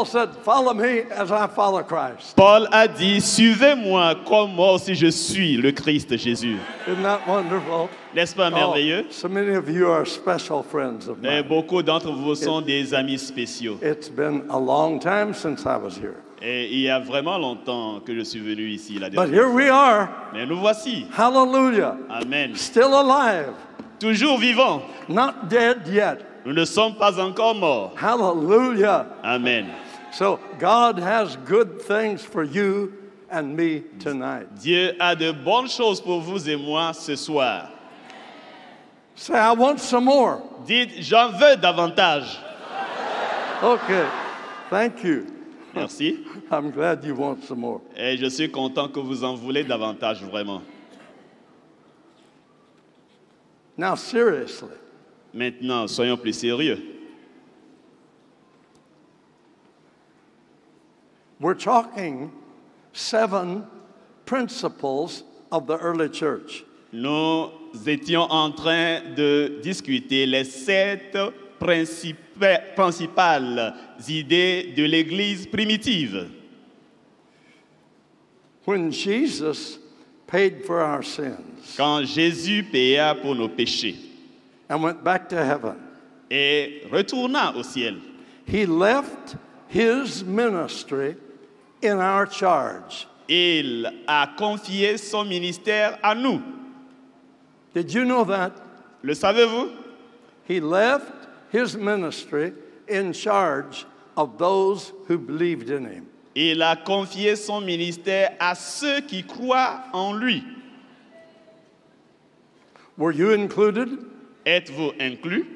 said, "Follow me as I follow Christ." Paul a dit, suivez-moi comme moi aussi je suis le Christ Jésus. Isn't that wonderful? N'est-ce pas merveilleux? So many of you are special friends of Et mine. beaucoup d'entre vous sont des amis spéciaux. It's been a long time since I was here. Et il y a vraiment longtemps que je suis venu ici. La But dernière here we are. Mais nous voici. Hallelujah. Amen. Still alive. Toujours vivants. Not dead yet. Nous ne sommes pas encore morts. Hallelujah. Amen. So God has good things for you and me tonight. Dieu a de bonnes choses pour vous et moi ce soir. Say, I want some more. Dites, j'en veux davantage. Okay. Thank you. Merci. I'm glad you want some more. Et je suis content que vous en voulez davantage, vraiment. Now, seriously, Maintenant, soyons plus sérieux. we're talking 7 principles of the early church. Nous étions en train de discuter les 7 principales idées de l'Église primitive. When Jesus paid for our sins Quand Jésus paya pour nos péchés and went back to heaven, et retourna au ciel, he left his ministry in our charge. il a confié son ministère à nous. Did you know that? Le savez-vous? He left his ministry in charge of those who believed in him. Il a confié son ministère à ceux qui croient en lui. Were you included? Êtes-vous inclus?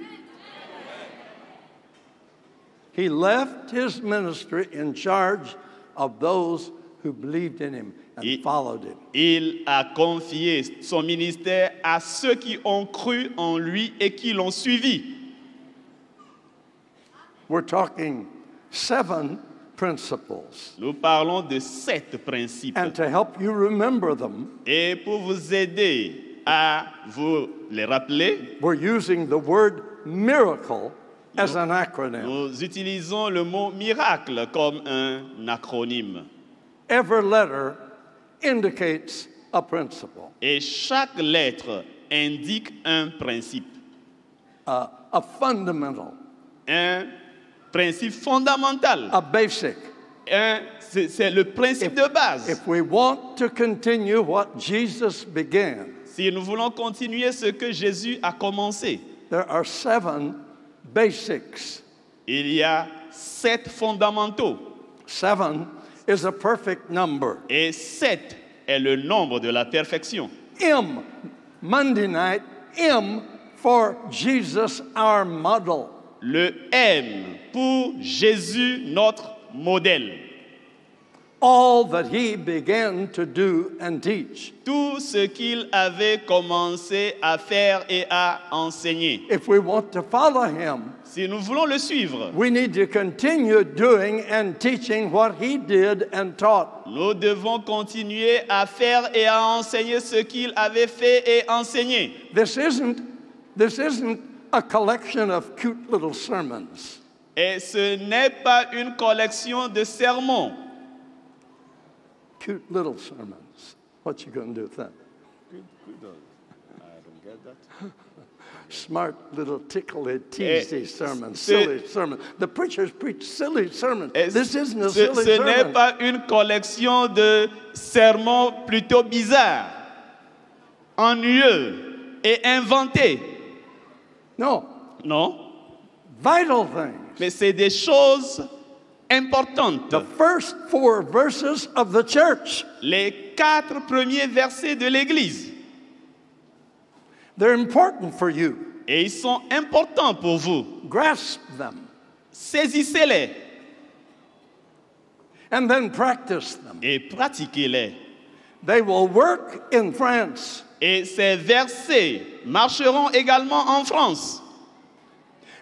He left his ministry in charge of those who believed in him and followed him. Il a confié son ministère à ceux qui ont cru en lui et qui l'ont suivi. We're talking 7 principles. Nous parlons de 7 principes. And to help you remember them, Et pour vous aider à vous les rappeler, we're using the word miracle as an acronym. nous utilisons le mot miracle comme un acronyme. Every letter indicates a principle, Et chaque lettre indique un principe, a fundamental, un principe fondamental. a basic. C'est le principe de base. If we want to continue what Jesus began, Si nous voulons continuer ce que Jésus a commencé, there are 7 basics. il y a 7 fondamentaux. 7 is a perfect number. Et 7 est le nombre de la perfection. M, Monday night, M for Jesus, our model. Le M pour Jésus, notre modèle. All that he began to do and teach. Tout ce qu'il avait commencé à faire et à enseigner. If we want to follow him, Si nous voulons le suivre, we need to continue doing and teaching what he did and taught. nous devons continuer à faire et à enseigner ce qu'il avait fait et enseigné. This isn't a collection of cute little sermons. Et ce n'est pas une collection de sermons. Cute little sermons. What you going to do with that? I don't get that. Smart little tickly, teasy sermons, c'est- silly sermons. The preachers preach silly sermons. Et This isn't a ce silly ce n'est sermon. pas une collection de sermons plutôt bizarres, ennuyeux et inventés. No, Non, vital things. mais c'est des choses importantes. The first 4 verses of the church, Les 4 premiers versets de l'Église. they're important for you. Et ils sont importants pour vous. Grasp them Saisissez-les and then practice them. et pratiquez-les. They will work in France. Et ces versets marcheront également en France.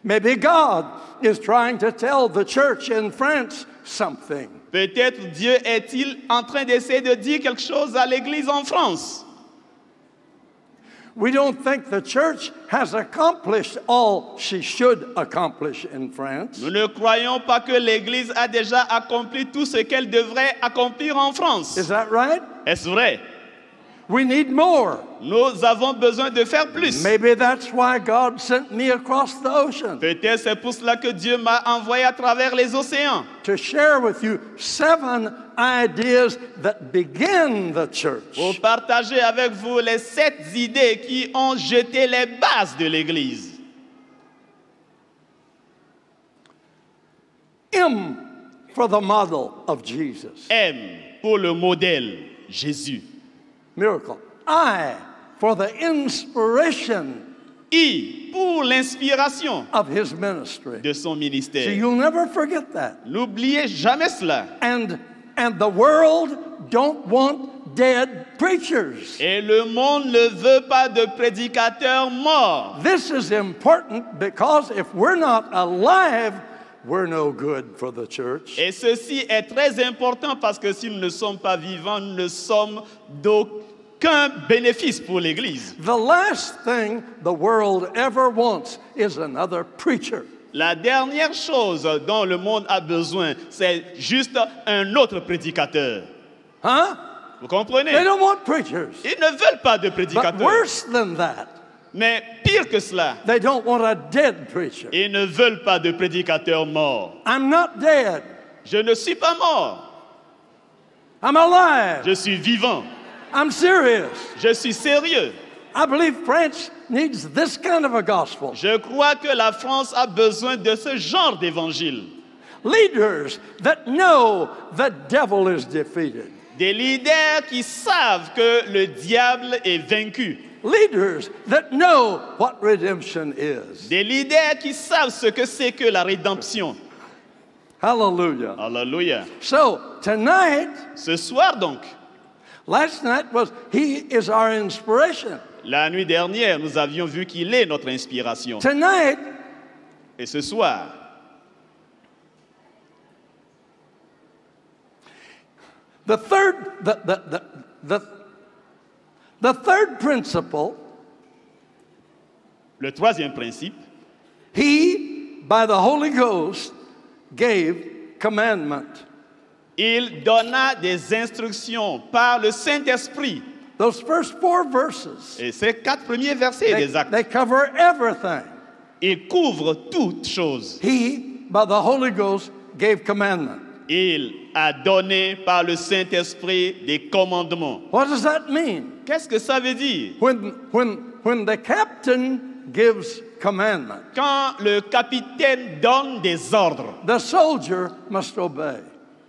Maybe God is trying to tell the church in France something. Peut-être Dieu est-il en train d'essayer de dire quelque chose à l'Église en France. We don't think the church has accomplished all she should accomplish in France. Nous ne croyons pas que l'Église a déjà accompli tout ce qu'elle devrait accomplir en France. Is that right? Est-ce vrai? We need more. Nous avons besoin de faire plus. Maybe that's why God sent me across the ocean Peut-être c'est pour cela que Dieu m'a envoyé à travers les océans to share with you 7 ideas that begin the church. pour partager avec vous les 7 idées qui ont jeté les bases de l'Église. M for the model of Jesus. M pour le modèle, Jésus. Miracle. I for the inspiration I pour l'inspiration of his ministry. de son So ministère. you'll never forget that. N'oubliez jamais cela. And the world don't want dead preachers. Et le monde ne veut pas de prédicateurs morts. This is important because if we're not alive, we're no good for the church. Et ceci est très important parce que si nous ne sommes pas vivants, nous ne sommes d'aucun bénéfice pour l'Église. The last thing the world ever wants is another preacher. La dernière chose dont le monde a besoin, c'est juste un autre prédicateur. Huh? Vous comprenez? They don't want preachers. Ils ne veulent pas de But prédicateurs. worse than that, Mais pire que cela, they don't want a dead preacher. ils ne veulent pas de prédicateurs morts. I'm not dead. Je ne suis pas mort. I'm alive. Je suis vivant. I'm serious. Je suis sérieux. I believe France needs this kind of a gospel. Je crois que la France a besoin de ce genre d'évangile. Leaders that know the devil is defeated. Des leaders qui savent que le diable est vaincu. Leaders that know what redemption is. Des leaders qui savent ce que c'est que la rédemption. Hallelujah. Alléluia. So, tonight, Ce soir donc, last night was, he is our inspiration. la nuit dernière, nous avions vu qu'il est notre inspiration. Tonight, Et ce soir, the third principle, le troisième principe, he, by the Holy Ghost, gave commandment. il donna des instructions par le Saint-Esprit. Those first 4 verses, Et ces 4 premiers versets des actes, they cover everything. il couvre toutes choses. He, by the Holy Ghost, gave commandment. Il a donné par le Saint-Esprit des commandements. What does that mean? Qu'est-ce que ça veut dire? When the captain gives commandment, Quand le capitaine donne des ordres, the soldier must obey.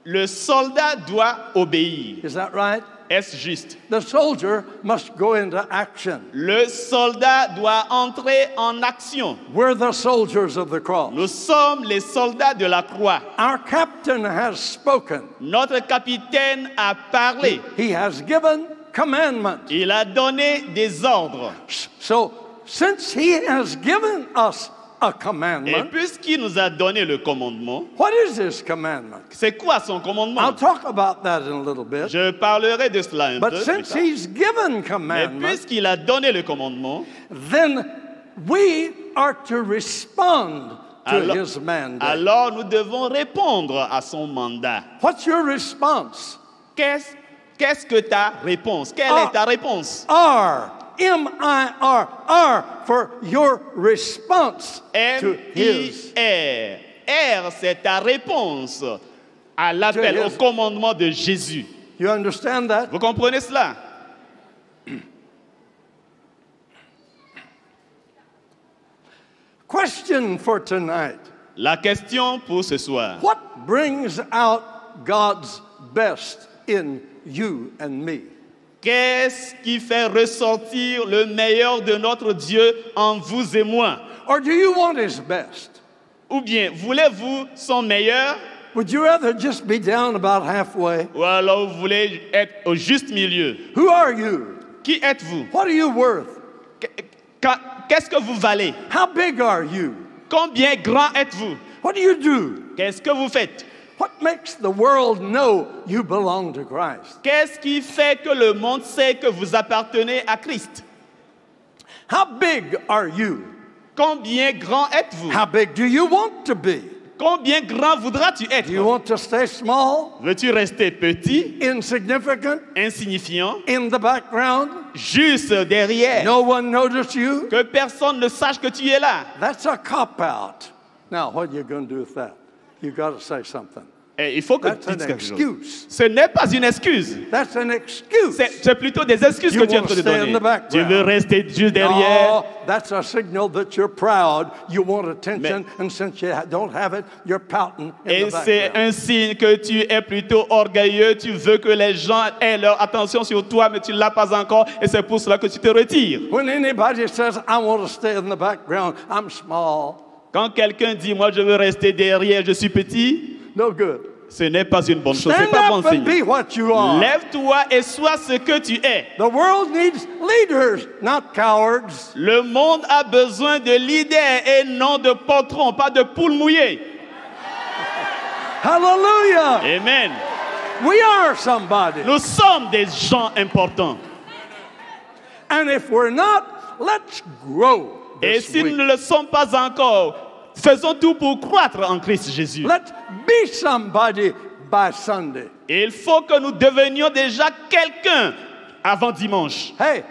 le soldat doit obéir. Is that right? Est-ce juste? The soldier must go into action. Le soldat doit entrer en action. We're the soldiers of the cross. Nous sommes les soldats de la croix. Our captain has spoken. Notre capitaine a parlé. He has given commandment. Il a donné des ordres. So, since he has given us a Et commandment, puisqu'il nous a donné le commandement, what is this commandment? c'est quoi son I'll commandement? talk about that in a little bit. Je parlerai de cela un But peu. since plus tard. he's given Mais commandment, puisqu'il a donné le commandement, then we are to respond to alors, his mandate. alors nous devons répondre à son mandat. What's your response? Qu'est-ce que ta réponse? Quelle est ta réponse? R, M-I-R, R for your response to his. M-I-R. R, c'est ta réponse à l'appel, To au his. commandement de Jésus. You understand that? Vous comprenez cela? Question for tonight. La question pour ce soir. What brings out God's best in you and me? Qu'est-ce qui fait ressortir le meilleur de notre Dieu en vous et moi? Or do you want his best? Ou bien, voulez-vous son meilleur? Would you rather just be down about halfway? Ou alors vous voulez être au juste milieu? Who are you? Qui êtes-vous? What are you worth? Qu'est-ce que vous valez? How big are you? Combien grand êtes-vous? What do you do? Qu'est-ce que vous faites? What makes the world know you belong to Christ? Qu'est-ce qui fait que le monde sait que vous appartenez à Christ? How big are you? Combien grand êtes-vous? How big do you want to be? Combien grand voudras-tu être? Do you want to stay small, Veux-tu rester petit, insignificant, insignifiant, in the background? juste derrière, No one notice you? que personne ne sache que tu es là? That's a cop-out. Now, what are you going to do with that? You got to say something. Et il faut que That's tu dises an quelque chose. excuse. Ce n'est pas une excuse. That's an excuse. C'est plutôt des excuses You que tu es en want train to de stay in donner. the background. Tu veux rester juste derrière. Oh, that's a signal that you're proud. You want attention, and since you don't have it, you're pouting in Et the c'est background. un signe que tu es plutôt orgueilleux. Tu veux que les gens aient leur attention sur toi, mais tu ne l'as pas encore. Et c'est pour cela que tu te retires. When anybody says, I want to stay in the background, I'm small, Quand quelqu'un dit, moi je veux rester derrière, je suis petit, no good. ce n'est pas une bonne chose. C'est Stand pas bon up and signe. be what you are. Lève-toi et sois ce que tu es. The world needs leaders, not cowards. Le monde a besoin de leaders et non de patrons, pas de poules mouillées. Hallelujah. Amen. We are somebody. Nous sommes des gens importants. And if we're not, let's grow Et this si nous week. ne le sommes pas encore, faisons tout pour croître en Christ Jésus. Let's be somebody by Sunday. Et il faut que nous devenions déjà quelqu'un avant dimanche. Hey,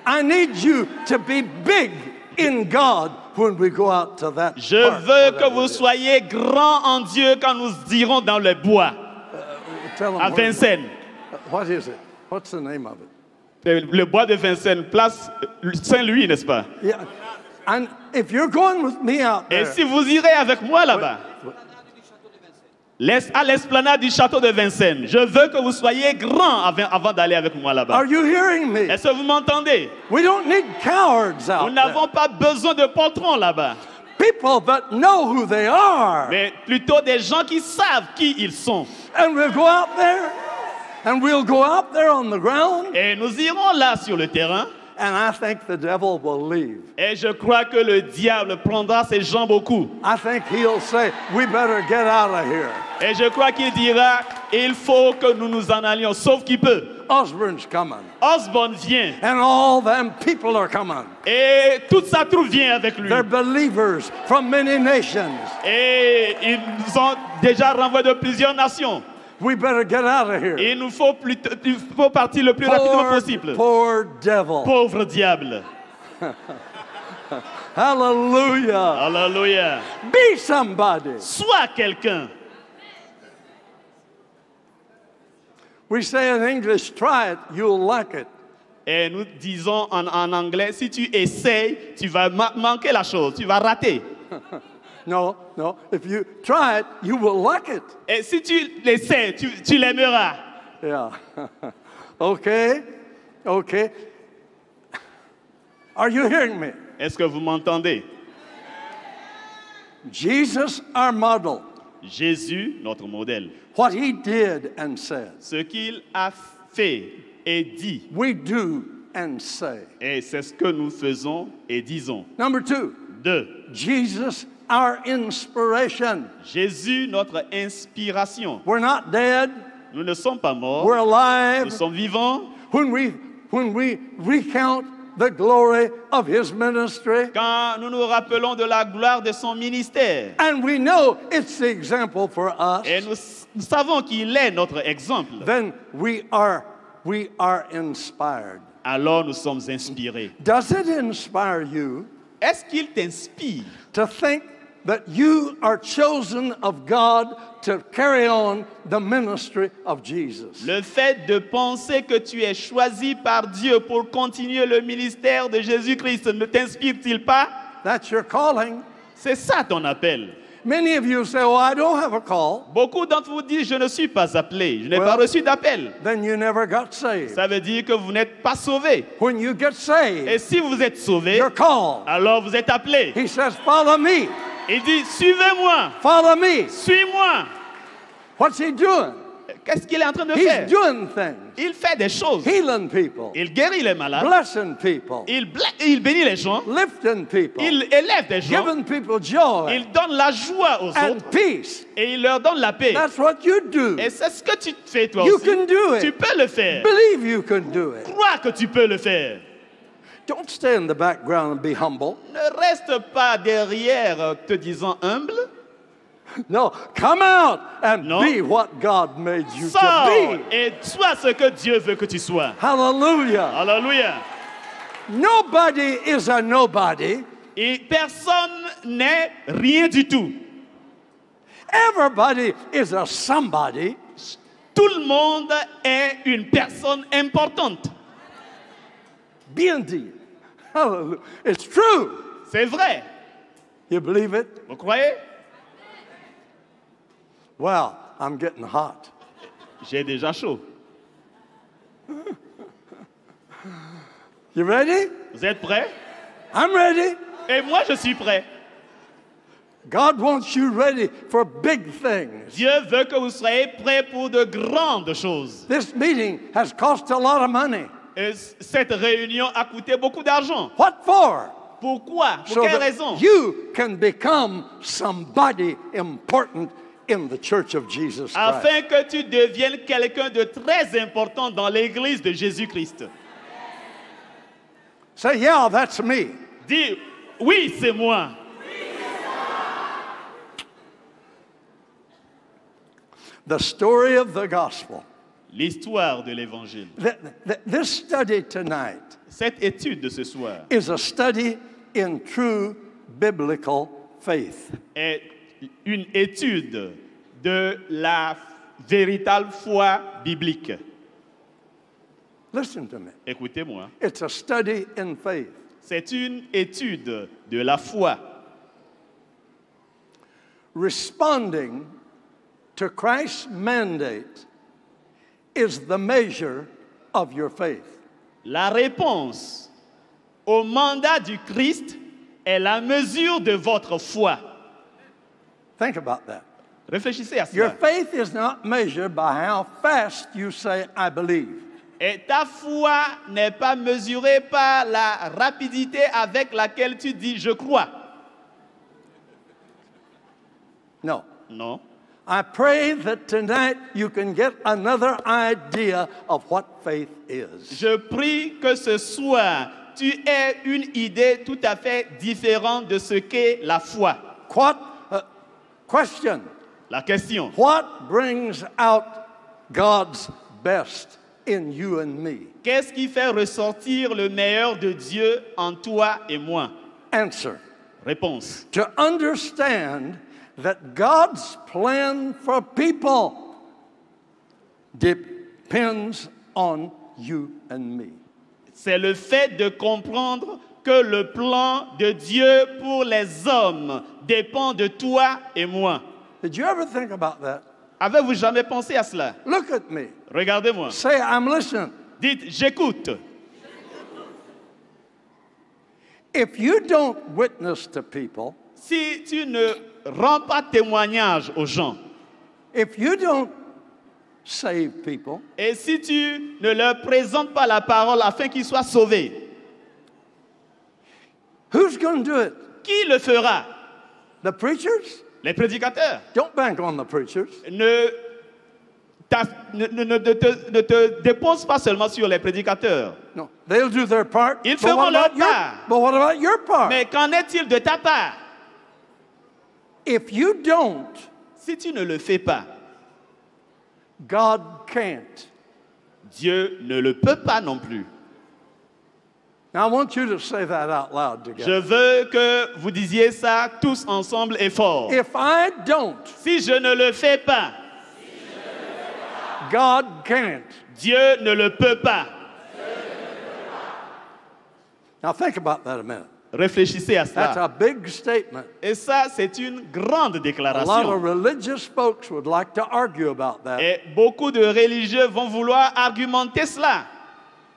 I need you to be big in God when we go out to that Je park, veux que whatever vous it is. soyez grands en Dieu quand nous irons dans le bois, Tell 'em à where- Vincennes. What is it? What's the name of it? Le bois de Vincennes, place Saint-Louis, n'est-ce pas? Yeah. And if you're going with me out Et there, si vous irez avec moi là-bas, à l'esplanade du château de Vincennes, je veux que vous soyez grands avant d'aller avec moi là-bas. are you hearing me? Est-ce que vous m'entendez? We don't need cowards Nous out n'avons there. pas besoin de patrons là-bas, People that know who they are. mais plutôt des gens qui savent qui ils sont. And we'll go out there, and we'll go out there on the ground, Et nous irons là sur le terrain, and I think the devil will leave. et je crois que le diable prendra ses jambes au cou. I think he'll say, we better get out of here. Et je crois qu'il dira, il faut que nous nous en allions, sauf qu'il peut. Osborne's coming, Osborne vient, and all them people are coming. et toute sa troupe vient avec lui. They're believers from many nations. Et ils nous ont déjà renvoyé de plusieurs nations. We better get out of here. Et il faut partir le plus rapidement possible. Poor devil. Pauvre diable. Hallelujah. Alléluia. Be somebody. Sois quelqu'un. We say in English, try it, you'll like it. Et nous disons en anglais, si tu essayes, tu vas manquer la chose, tu vas rater. No. If you try it, you will like it. Et si tu l'essaies, tu l'aimeras. Yeah. Okay. Are you hearing me? Est-ce que vous m'entendez? Jesus, our model. Jésus, notre modèle. What he did and said, Ce qu'il a fait et dit, we do and say. et c'est ce que nous faisons et disons. Number 2, 2. Jesus, our inspiration. Jésus, notre inspiration. We're not dead, Nous ne sommes pas morts, we're alive. nous sommes vivants. When we recount the glory of his ministry, Quand nous nous rappelons de la gloire de son ministère, and we know it's the example for us, et nous savons qu'il est notre exemple, then we are inspired. alors nous sommes inspirés. Does it inspire you Est-ce qu'il t'inspire to think that you are chosen of God to carry on the ministry of Jesus? le fait de penser que tu es choisi par Dieu pour continuer le ministère de Jésus-Christ ne t'inspire-t-il pas? That's your calling. C'est ça ton appel. Many of you say, "Oh, I don't have a call." Beaucoup d'entre vous disent, je ne suis pas appelé, je n'ai Well, pas reçu d'appel. Then you never got saved. Ça veut dire que vous n'êtes pas sauvé. When you get Et saved, si vous êtes sauvé, you're called. alors vous êtes appelé. He says, "Follow me. Il dit, suivez-moi, Follow me." suis-moi. What's he doing? Qu'est-ce qu'il est en train de He's faire? doing things. Il fait des choses. Healing people, Il guérit les malades. blessing people, Il bénit les gens. lifting people, Il élève des gens. giving people joy Il donne la joie aux and autres. peace. Et il leur donne la paix. That's what you do. Et c'est ce que tu fais toi You aussi. can do Tu it. peux le faire. Believe you can do it. Crois que tu peux le faire. Don't stay in the background and be humble. Ne reste pas derrière te disant humble. No, come out and Non. be what God made you to Sors be. et sois ce que Dieu veut que tu sois. Hallelujah. Alléluia. Nobody is a nobody. Et personne n'est rien du tout. Everybody is a somebody. Tout le monde est une personne importante. Bien dit. Hallelujah. It's true. C'est vrai. You believe it? Vous croyez? Well, I'm getting hot. J'ai déjà chaud. You ready? Vous êtes prêts? I'm ready. Et moi, je suis prêt. God wants you ready for big things. Dieu veut que vous soyez prêts pour de grandes choses. This meeting has cost a lot of money. Et cette réunion a coûté beaucoup d'argent. What for? Pourquoi? Pour So quelle that raison? you can become somebody important in the church of Jesus Christ. Afin que tu deviennes quelqu'un de très important dans l'église de Jésus-Christ. Say, yeah, that's me. Dis, oui, c'est moi. The story of the gospel. L'histoire de l'évangile. This study tonight Cette étude de ce soir is a study in true biblical faith. est une étude de la véritable foi biblique. Listen to me. Écoutez-moi. It's a study in faith. C'est une étude de la foi. Responding to Christ's mandate is the measure of your faith. La réponse au mandat du Christ est la mesure de votre foi. Think about that. Réfléchissez à Your cela. faith is not measured by how fast you say, I believe. Et ta foi n'est pas mesurée par la rapidité avec laquelle tu dis je crois. No. Non. I pray that tonight you can get another idea of what faith is. Je prie que ce soir, tu aies une idée tout à fait différente de ce qu'est la foi. Question. La question, What brings out God's best in you and me? qu'est-ce qui fait ressortir le meilleur de Dieu en toi et moi? Answer. Réponse. To understand that God's plan for people depends on you and me. C'est le fait de comprendre que le plan de Dieu pour les hommes dépend de toi et moi. Did you ever think about that? Avez-vous jamais pensé à cela? Look at me. Regardez-moi. Say, I'm listening. Dites, j'écoute. If you don't witness to people, Si tu ne rends pas témoignage aux gens, if you don't save people, et si tu ne leur présentes pas la parole afin qu'ils soient sauvés, who's going to do it? qui le fera? The preachers? Les prédicateurs. Don't bank on the preachers. Ne te dépose pas seulement sur les prédicateurs. No, they'll do their part. Ils But feront what leur about your- part. But what about your part? Mais qu'en est-il de ta part? If you don't, Si tu ne le fais pas, God can't. Dieu ne le peut pas non plus. Now I want you to say that out loud Je together. veux que vous disiez ça tous ensemble et fort. If I don't, Si je ne le fais pas, God can't. Dieu ne le peut pas. Now think about that a minute. Réfléchissez à That's cela. a big statement. Et ça, c'est une grande A lot of déclaration. religious folks would like to argue about that. Et beaucoup de religieux vont vouloir argumenter cela.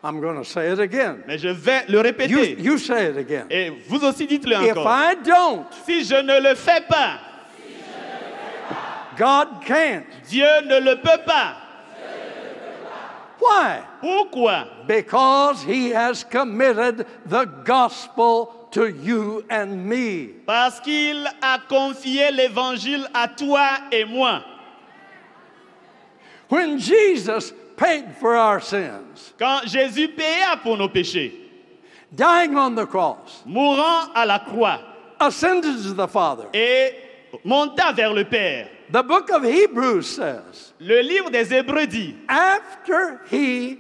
I'm going to say it again. Mais je vais le répéter. You say it again. Et vous aussi dites-le If encore. I don't, Si je ne le fais pas, God can't. Dieu ne le peut pas. Why? Pourquoi? Because he has committed the gospel to you and me. Parce qu'il a confié l'évangile à toi et moi. When Jesus paid for our sins, Quand Jésus paya pour nos péchés, dying on the cross, mourant à la croix ascended to the Father. et monta vers le Père. The book of Hebrews says, Le livre des Hébreux dit, after he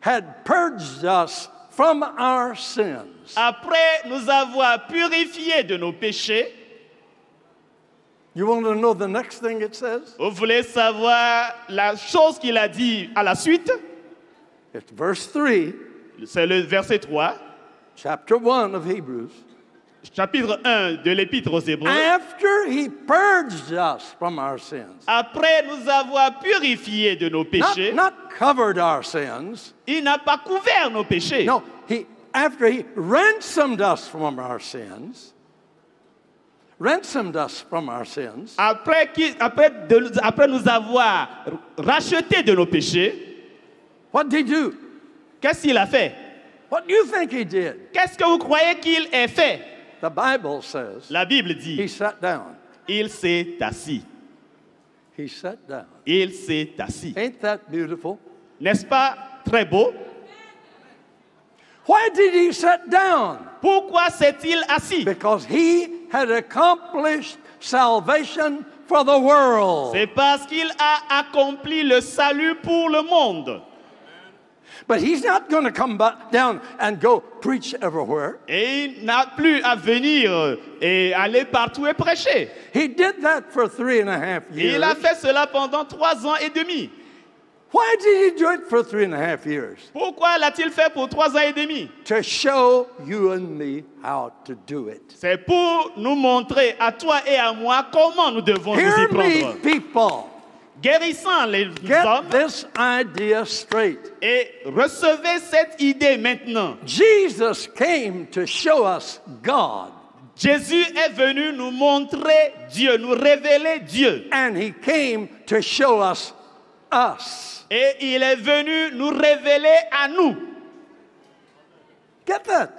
had purged us from our sins. après nous avoir purifiés de nos péchés, You want to know the next thing it says? vous voulez savoir la chose qu'il a dit à la suite? It's verse 3, C'est le verset 3, chapter 1 of Hebrews. chapitre 1 de l'Épître aux Hébreux. After he purged us from our sins. Après nous avoir purifiés de nos péchés, Not covered our sins. il n'a pas couvert nos péchés. No, after he ransomed us from our sins. Ransomed us from our sins. Après nous avoir rachetés de nos péchés, What did he do? qu'est-ce qu'il a fait? What do you think he did? Qu'est-ce que vous croyez qu'il ait fait? The Bible says La Bible he dit, sat down. il s'est assis. He sat down. Il s'est assis. Ain't that beautiful? N'est-ce pas très beau? Why did he sit down? Pourquoi s'est-il assis? Because he had accomplished salvation for the world. C'est parce qu'il a accompli le salut pour le monde. But he's not going to come back down and go preach everywhere. Et il n'a plus à venir et aller partout et prêcher. He did that for 3.5 Et years. il a fait cela pendant 3 ans et demi. Why did he do it for 3.5 years? Pourquoi l'a-t-il fait pour 3 ans et demi? To show you and me how to do it. C'est pour nous montrer à toi et à moi comment nous devons nous y Hear prendre. me, people. Guérissant les Get hommes this idea straight. et recevez cette idée maintenant. Jesus came to show us God, Jésus est venu nous montrer Dieu, nous révéler Dieu. and he came to show us us. Et il est venu nous révéler à nous. Get that?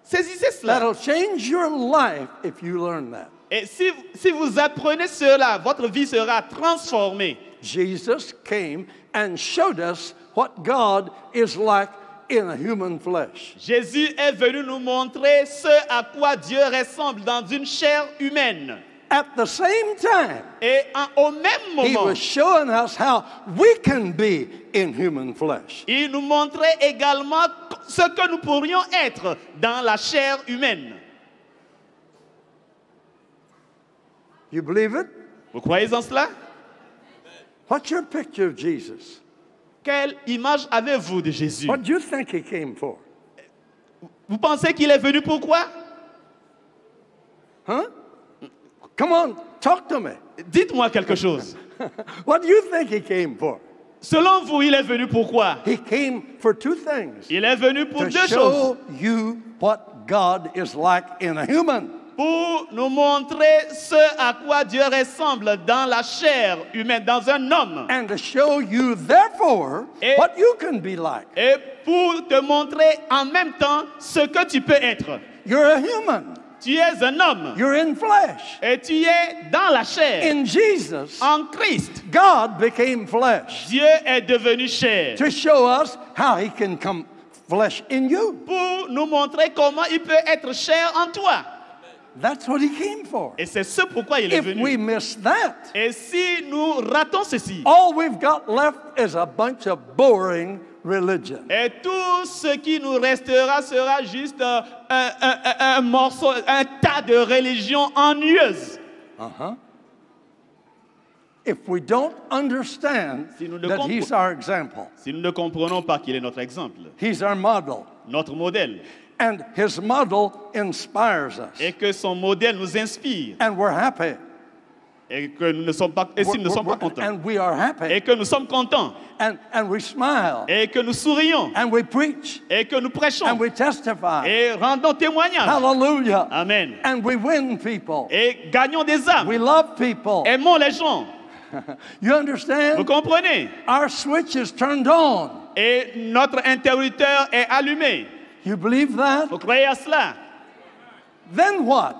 Saisissez cela. That'll change your life if you learn that. Et si vous apprenez cela, votre vie sera transformée. Jesus came and showed us what God is like in a human flesh. Jésus est venu nous montrer ce à quoi Dieu ressemble dans une chair humaine. At the same time, Et au même he moment, was showing us how we can be in human flesh. il nous montrait également ce que nous pourrions être dans la chair humaine. You believe it? Vous croyez en cela? What's your picture of Jesus? Quelle image avez-vous de Jésus? What do you think he came for? Vous pensez qu'il est venu pourquoi? Huh? Come on, talk to me. Dites-moi quelque chose. What do you think he came for? Selon vous, il est venu pourquoi? He came for two things. Il est venu pour To deux choses. show you what God is like in a human. Pour nous montrer ce à quoi Dieu ressemble dans la chair humaine, dans un homme. And to show you, therefore, Et- what you can be like. Et pour te montrer en même temps ce que tu peux être. You're a human. Tu es un homme You're in flesh. et tu es dans la chair. In Jesus, En Christ, God became flesh Dieu est devenu chair. to show us how he can come flesh in you. Pour nous montrer comment il peut être chair en toi. That's what he came for. Et c'est ce pourquoi il est If we venu. miss that, Et si nous ratons ceci, all we've got left is a bunch of boring religion. et tout ce qui nous restera sera juste un morceau, un tas de religions ennuyeuses. If we don't understand Si nous ne that compre- he's our example, Si nous ne comprenons pas qu'il est notre exemple, he's our model, notre modèle, and his model inspires us, et que son modèle nous inspire, and we're happy. et que nous ne sommes pas, et si nous ne sommes pas contents, And we are happy, et que nous sommes contents, and we smile, et que nous sourions, and we preach, et que nous prêchons, and we testify. et rendons témoignage. Hallelujah. Amen. And we win people. Et gagnons des âmes. We love people. Aimons les gens. You Vous understand? comprenez? Our switch is turned on. Et notre interrupteur est allumé. You believe that? Vous croyez à cela? Then what?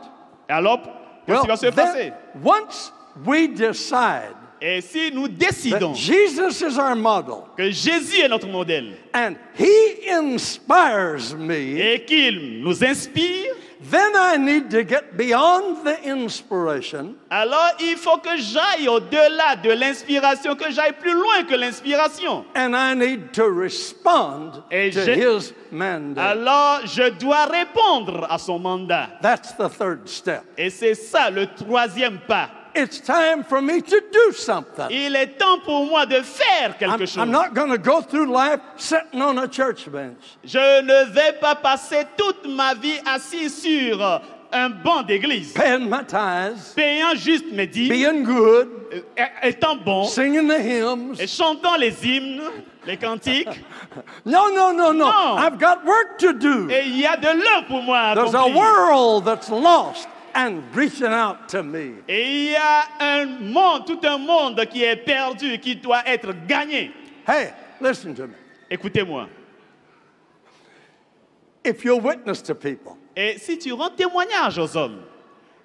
Et alors, qu'est-ce qui va se passer? then, once we decide Et si nous that décidons Jesus is our model que Jésus est notre modèle and He inspires me, et qu'il nous inspire, then I need to get beyond the inspiration alors il faut que j'aille au-delà de l'inspiration, que j'aille plus loin que l'inspiration. and I need to respond Et to His mandate. Alors je dois répondre à son mandat. That's the third step. Et c'est ça le troisième pas. It's time for me to do something. Il est temps pour moi de faire quelque chose. I'm not going to go through life sitting on a church bench. Je ne vais pas passer toute ma vie assis sur un banc d'église, Paying my tithes, payant juste mes dîmes, being good, étant bon, singing the hymns. et chantant les hymnes, les cantiques. No. No. I've got work to do. Et il y a de l'œuvre pour moi à There's a accomplir. world that's lost and reaching out to me. Et il y a un monde, tout un monde qui est perdu, qui doit être gagné. Hey, listen to me. Écoutez-moi. If you'll witness to people Et si tu rends témoignage aux hommes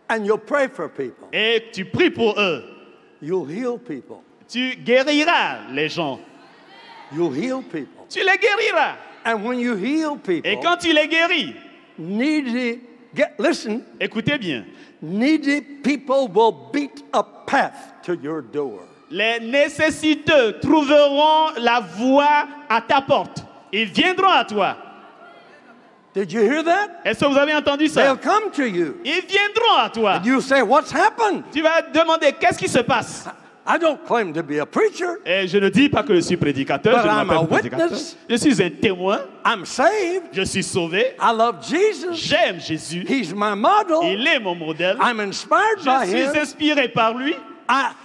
and you'll pray for people, et tu pries pour eux, you'll heal people. tu guériras les gens. You'll heal people. Tu les guériras. And when you heal Et people, quand tu les guéris, listen, écoutez bien, needy people will beat a path to your door. les nécessiteux trouveront la voie à ta porte. Ils viendront à toi. Did you hear that? Est-ce que vous avez entendu ça? They'll come to you. Ils viendront à toi. You say, what's happened? Tu vas demander qu'est-ce qui se passe. I don't claim to be a preacher. Et je ne dis pas que je suis prédicateur, But je ne I'm m'appelle a pas prédicateur. witness. Je suis un témoin, I'm saved. je suis sauvé, I love Jesus. j'aime Jésus, He's my model. il est mon modèle, I'm inspired je by suis him. inspiré par lui.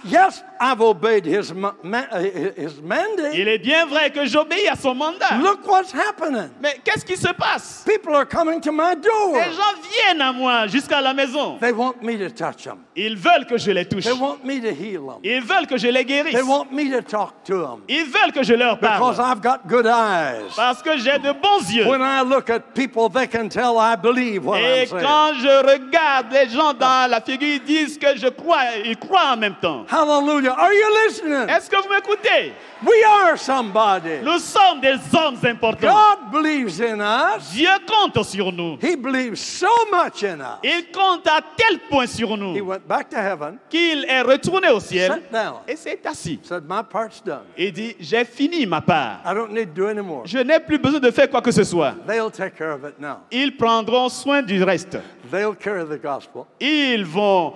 Yes, I've obeyed his mandate. Il est bien vrai que j'obéis à son mandat. Look what's happening. Mais qu'est-ce qui se passe? People are coming to my door. Les gens viennent à moi jusqu'à la maison. They want me to touch them. Ils veulent que je les touche. They want me to heal them. Ils veulent que je les guérisse. They want me to talk to them. Ils veulent que je leur Because parle. I've got good eyes. Parce que j'ai de bons yeux. When I look at people, they can tell I believe what Et I'm saying. quand je regarde les gens dans la figure, ils disent que je crois, ils croient en même temps. Hallelujah. Are you listening? Est-ce que vous m'écoutez? We are somebody. Nous sommes des hommes importants. God believes in us. Dieu compte sur nous. He believes so much in us. Il compte à tel point sur He nous went back to heaven, qu'il est retourné au ciel sat down, et s'est assis. said, my part's done. Et dit, j'ai fini ma part. I don't need to do any more. Je n'ai plus besoin de faire quoi que ce soit. They'll take care of it now. Ils prendront soin du reste. They'll carry the gospel. Ils vont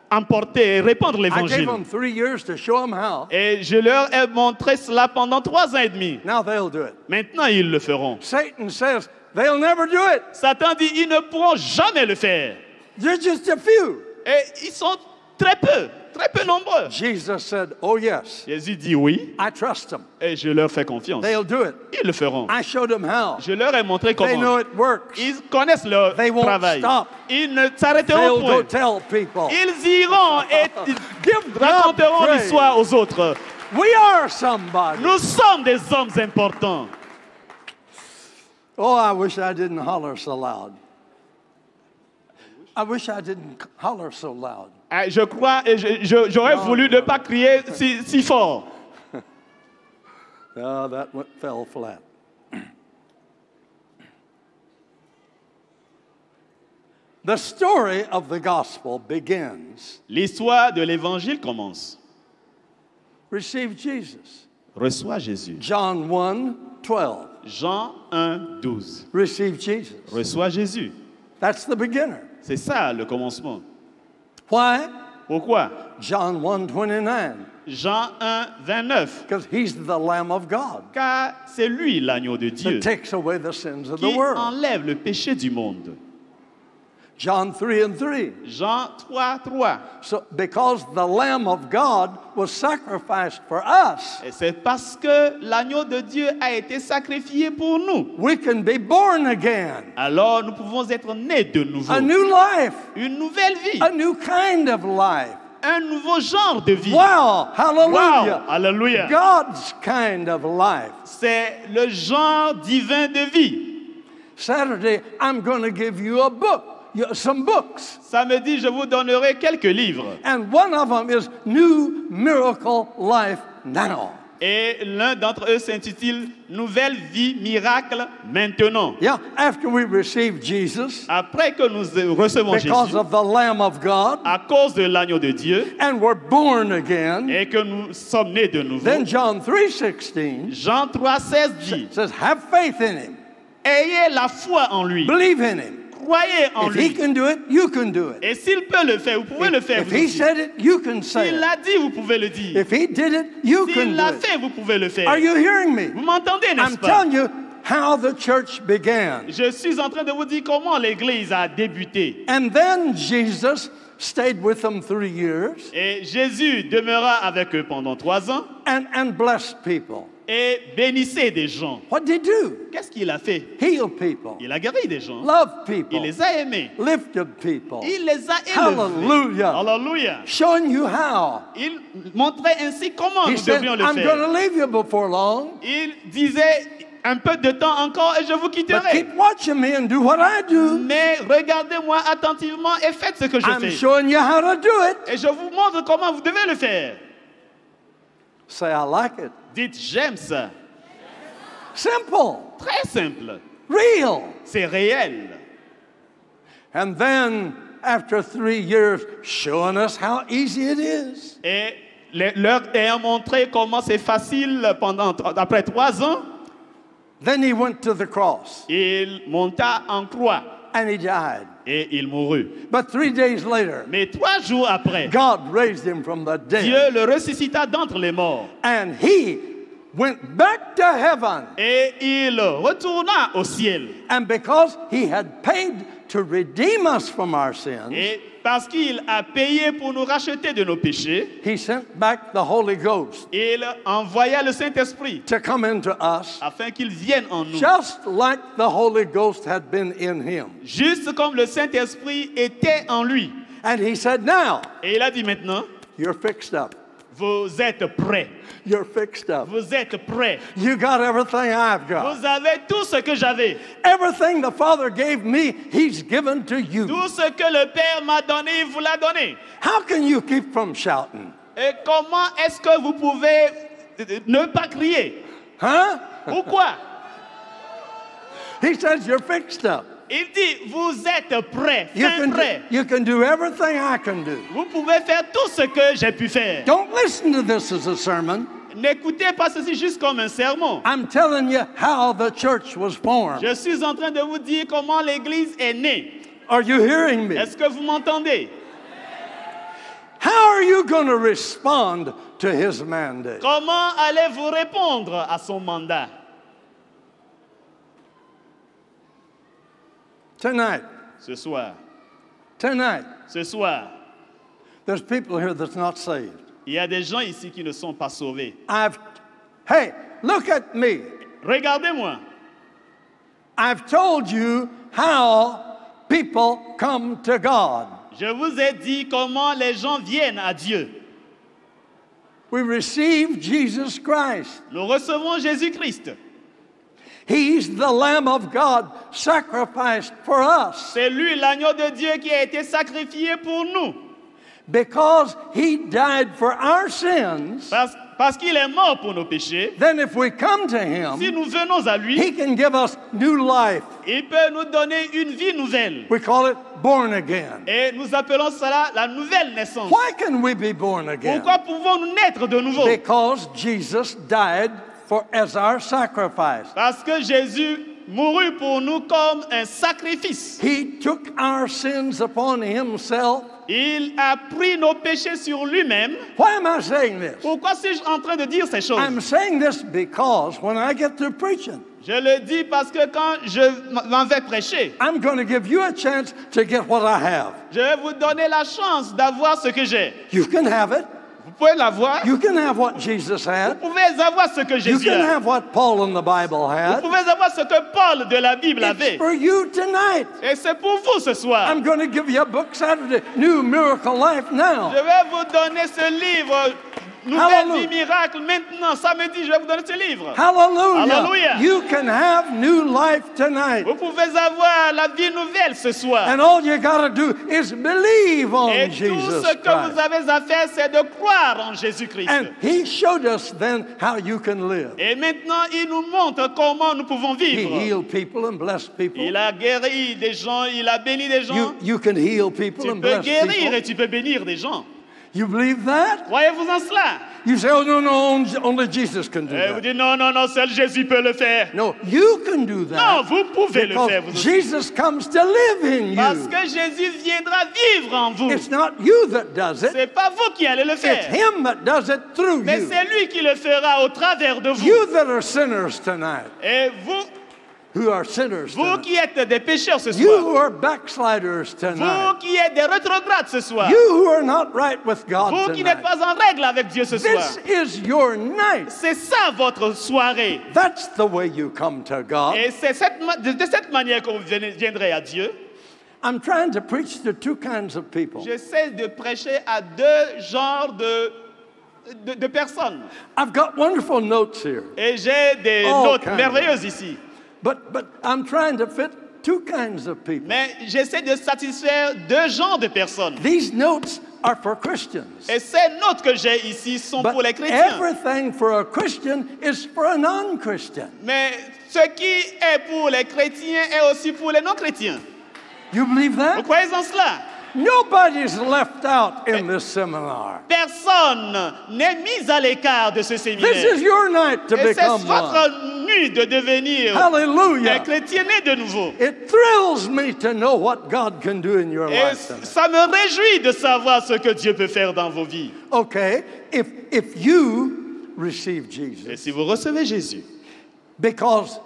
emporter et répandre I gave l'évangile. them 3 years to show them how. Et je leur ai montré cela pendant 3 ans et demi. Now they'll do it. Maintenant, ils le feront. Satan says they'll never do it. Satan dit, ils ne pourront jamais le faire. They're just a few. Et ils sont très peu nombreux. Jesus said, oh yes, Jésus dit oui, I trust them. et je leur fais confiance. They'll do it. Ils le feront. I showed them how. Je leur ai montré They know comment. it works. Ils connaissent leur They won't travail. stop. Ils ne s'arrêteront They'll go point. tell people. Ils iront et Give God raconteront praise. l'histoire aux autres. We are somebody. Nous sommes des hommes importants. Oh, I wish I didn't holler so loud. I wish I didn't holler so loud. Je crois, et j'aurais voulu ne pas crier si fort. Oh, that fell flat. The story of the gospel begins. L'histoire de l'évangile commence. Receive Jesus. Reçois Jésus. John 1:12. Jean 1, 12. Receive Jesus. Reçois Jésus. That's the beginner. C'est ça le commencement. Why? Pourquoi? John 1:29. Jean 1, 29. Because he's the Lamb of God Car c'est lui l'agneau de Dieu that takes away the sins of qui the world. enlève le péché du monde. John 3:3. Jean 3, 3. So, because the Lamb of God was sacrificed for us, Et c'est parce que l'agneau de Dieu a été sacrifié pour nous. we can be born again. Alors nous pouvons être nés de nouveau. A new life, Une nouvelle vie. a new kind of life. Un nouveau genre de vie. Wow, hallelujah. Wow, alléluia. God's kind of life. C'est le genre divin de vie. Saturday, I'm going to give you a book. some books. Samedi, je vous donnerai quelques livres. And one of them is New Miracle Life Now. Et l'un d'entre eux s'intitule Nouvelle vie miracle maintenant. Yeah, after we receive Jesus, Après que nous recevons because Jésus, of the Lamb of God, à cause de l'agneau de Dieu, and we're born again, et que nous sommes nés de nouveau, then John 3:16 Jean 3,16 dit, says, have faith in him, ayez la foi en lui, believe in him. croyez en If he lui. can do it, you can do it. Et s'il peut le faire, vous pouvez le faire If vous he aussi. said it, you can say S'il it. l'a dit, vous pouvez le dire. If he did it, you can S'il do l'a it. fait, vous pouvez le faire. Are you hearing me? Vous m'entendez, n'est-ce I'm pas? telling you how the church began. Je suis en train de vous dire comment l'Église a débuté. And then Jesus stayed with them 3 years Et Jésus demeura avec eux pendant 3 ans and blessed people. et bénissait des gens. What did he do? Qu'est-ce qu'il a fait? Heal people, Il a guéri des gens. love Il people, les a aimés. lifted people. Il les a élevés. Hallelujah. Alléluia. Showing you how. Il montrait ainsi comment He nous said, devions le I'm faire. going to leave you before long, Il disait un peu de temps encore et je vous but quitterai. keep watching me and do what I do. Mais regardez-moi attentivement et faites ce que je I'm fais. showing you how to do it. Et je vous montre comment vous devez le faire. Say, I like it. Dites, j'aime ça. Simple, Très simple. real. C'est réel. And then, after 3 years, showing us how easy it is. Et leur ayant montré comment c'est facile après 3 ans, Then he went to the cross il monta en croix and he died. et il mourut. But 3 days later, Mais 3 jours après, God raised him from the dead. Dieu le ressuscita d'entre les morts. And he went back to heaven. Et il retourna au ciel. And because he had paid to redeem us from our sins, Et parce qu'il a payé pour nous racheter de nos péchés, he sent back the Holy Ghost il envoya le Saint-Esprit to come into us, afin qu'il vienne en nous. just like the Holy Ghost had been in him. Juste comme le Saint-Esprit était en lui. And he said, now, Et il a dit maintenant, you're fixed up. vous êtes prêts. You're fixed up. Vous êtes prêts. You got everything I've got. Vous avez tout ce que j'avais. Everything the Father gave me, he's given to you. Tout ce que le Père m'a donné, il vous l'a donné. How can you keep from shouting? Et comment est-ce que vous pouvez ne pas crier? Huh? Pourquoi? He says you're fixed up. Il dit, vous êtes prêts, You fin can, prêts. you can do everything I can do. Vous pouvez faire tout ce que j'ai pu faire. Don't listen to this as a sermon. N'écoutez pas ceci juste comme un sermon. I'm telling you how the church was formed. Je suis en train de vous dire comment l'Église est née. Are you hearing me? Est-ce que vous m'entendez? How are you going to respond to his mandate? Comment allez-vous répondre à son mandat? Tonight, Ce soir, there's people here that's not saved. il y a des gens ici qui ne sont pas sauvés. Hey, look at me. Regardez-moi. I've told you how people come to God. Je vous ai dit comment les gens viennent à Dieu. We receive Jesus Christ. Nous recevons Jésus-Christ. He's the Lamb of God sacrificed for us. C'est lui l'agneau de Dieu qui a été sacrifié pour nous. Because he died for our sins, Parce qu'il est mort pour nos péchés. then if we come to Si him, nous venons à lui, he can give us new life. il peut nous donner une vie nouvelle. We call it born again. Et nous appelons cela la nouvelle naissance. Why can we be born again? Pourquoi pouvons-nous naître de nouveau? Because Jesus died as our sacrifice. Parce que Jésus mourut pour nous comme un sacrifice. He took our sins upon himself. Il a pris nos péchés sur lui-même. Why am I saying this? Pourquoi suis-je en train de dire ces choses? I'm saying this because when I get through preaching, Je le dis parce que quand je m'en vais prêcher, I'm going to give you a chance to get what I have. je vais vous donner la chance d'avoir ce que j'ai. You can have it. Vous pouvez l'avoir. You can have what Jesus had. Vous pouvez avoir ce que You Jésus can a. have what Paul in the Bible Vous had. pouvez avoir ce que Paul de la Bible It's avait. for you tonight. Et c'est pour vous ce soir. I'm going to give you a book Saturday, New Miracle Life Now. Je vais vous donner ce livre, nouvelle vie miracle maintenant. Samedi, je vais vous donner ce livre. Hallelujah. Hallelujah. You can have new life tonight. Vous pouvez avoir la vie nouvelle ce soir. And all you got to do is believe on Et tout Jesus ce que vous Christ. avez à faire, c'est de croire en Jésus-Christ. And he showed us then how you can live. Et maintenant, il nous montre comment nous pouvons He vivre. healed people and blessed people. Il a guéri des gens, il a béni des gens. You can heal people Tu and peux bless guérir people. et tu peux bénir des gens. You believe that? Croyez-vous en cela? You say, oh, no, only Jesus can do Et vous that. dites non, seul Jésus peut le faire. No, you can do Non, that. vous pouvez le faire vous Because aussi. Jesus comes to live in Parce you. que Jésus viendra vivre en vous. It's not you that does it. C'est pas vous qui allez le It's faire. him that does it through Mais you. c'est lui qui le fera au travers de vous. You that are sinners tonight, Et vous who are sinners Vous tonight. qui êtes des pécheurs ce You soir. who are backsliders Vous tonight. qui êtes des rétrogrades ce soir. You who are not right with God Vous qui n'êtes tonight. pas en règle avec Dieu ce soir. This is your night. C'est ça votre soirée. That's the way you come to God. Et c'est de cette manière que vous viendrez à Dieu. I'm trying to preach to two kinds of people. J'essaie de prêcher à deux genres de personnes. I've got wonderful notes here, Et j'ai des Oh, notes kind of. merveilleuses ici. but I'm trying to fit two kinds of people. Mais j'essaie de satisfaire deux genres de personnes. These notes are for Christians. Et ces notes que j'ai ici sont But pour les chrétiens. everything for a Christian is for a non-Christian. Mais ce qui est pour les chrétiens est aussi pour les non-chrétiens. You believe Vous that? croyez en cela? Nobody's left out in this seminar. Personne n'est mis à l'écart de ce This séminaire. is your night to Et c'est become one. votre nuit de devenir un Hallelujah. chrétien né de nouveau. It thrills me to know what God can do in your Et life tonight. ça me réjouit de savoir ce que Dieu peut faire dans vos vies. Okay, if you receive Jesus, Et si vous recevez Jésus, because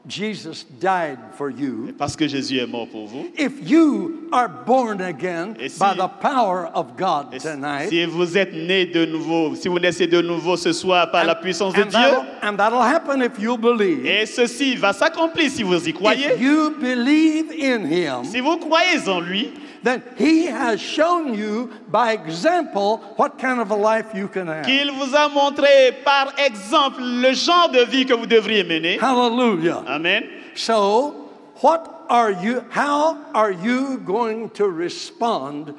Jesus died for you, parce que Jésus est mort pour vous, if you are born again Et si- by the power of God et tonight, si vous êtes né de nouveau, si vous naissez de nouveau ce soir par la puissance de Dieu, and that'll happen if you believe. et ceci va s'accomplir si vous y croyez, If you believe in Him, si vous croyez en lui, then He has shown you by example what kind of a life you can have. qu'il vous a montré par exemple le genre de vie que vous devriez mener. Hallelujah. Amen. So, how are you going to respond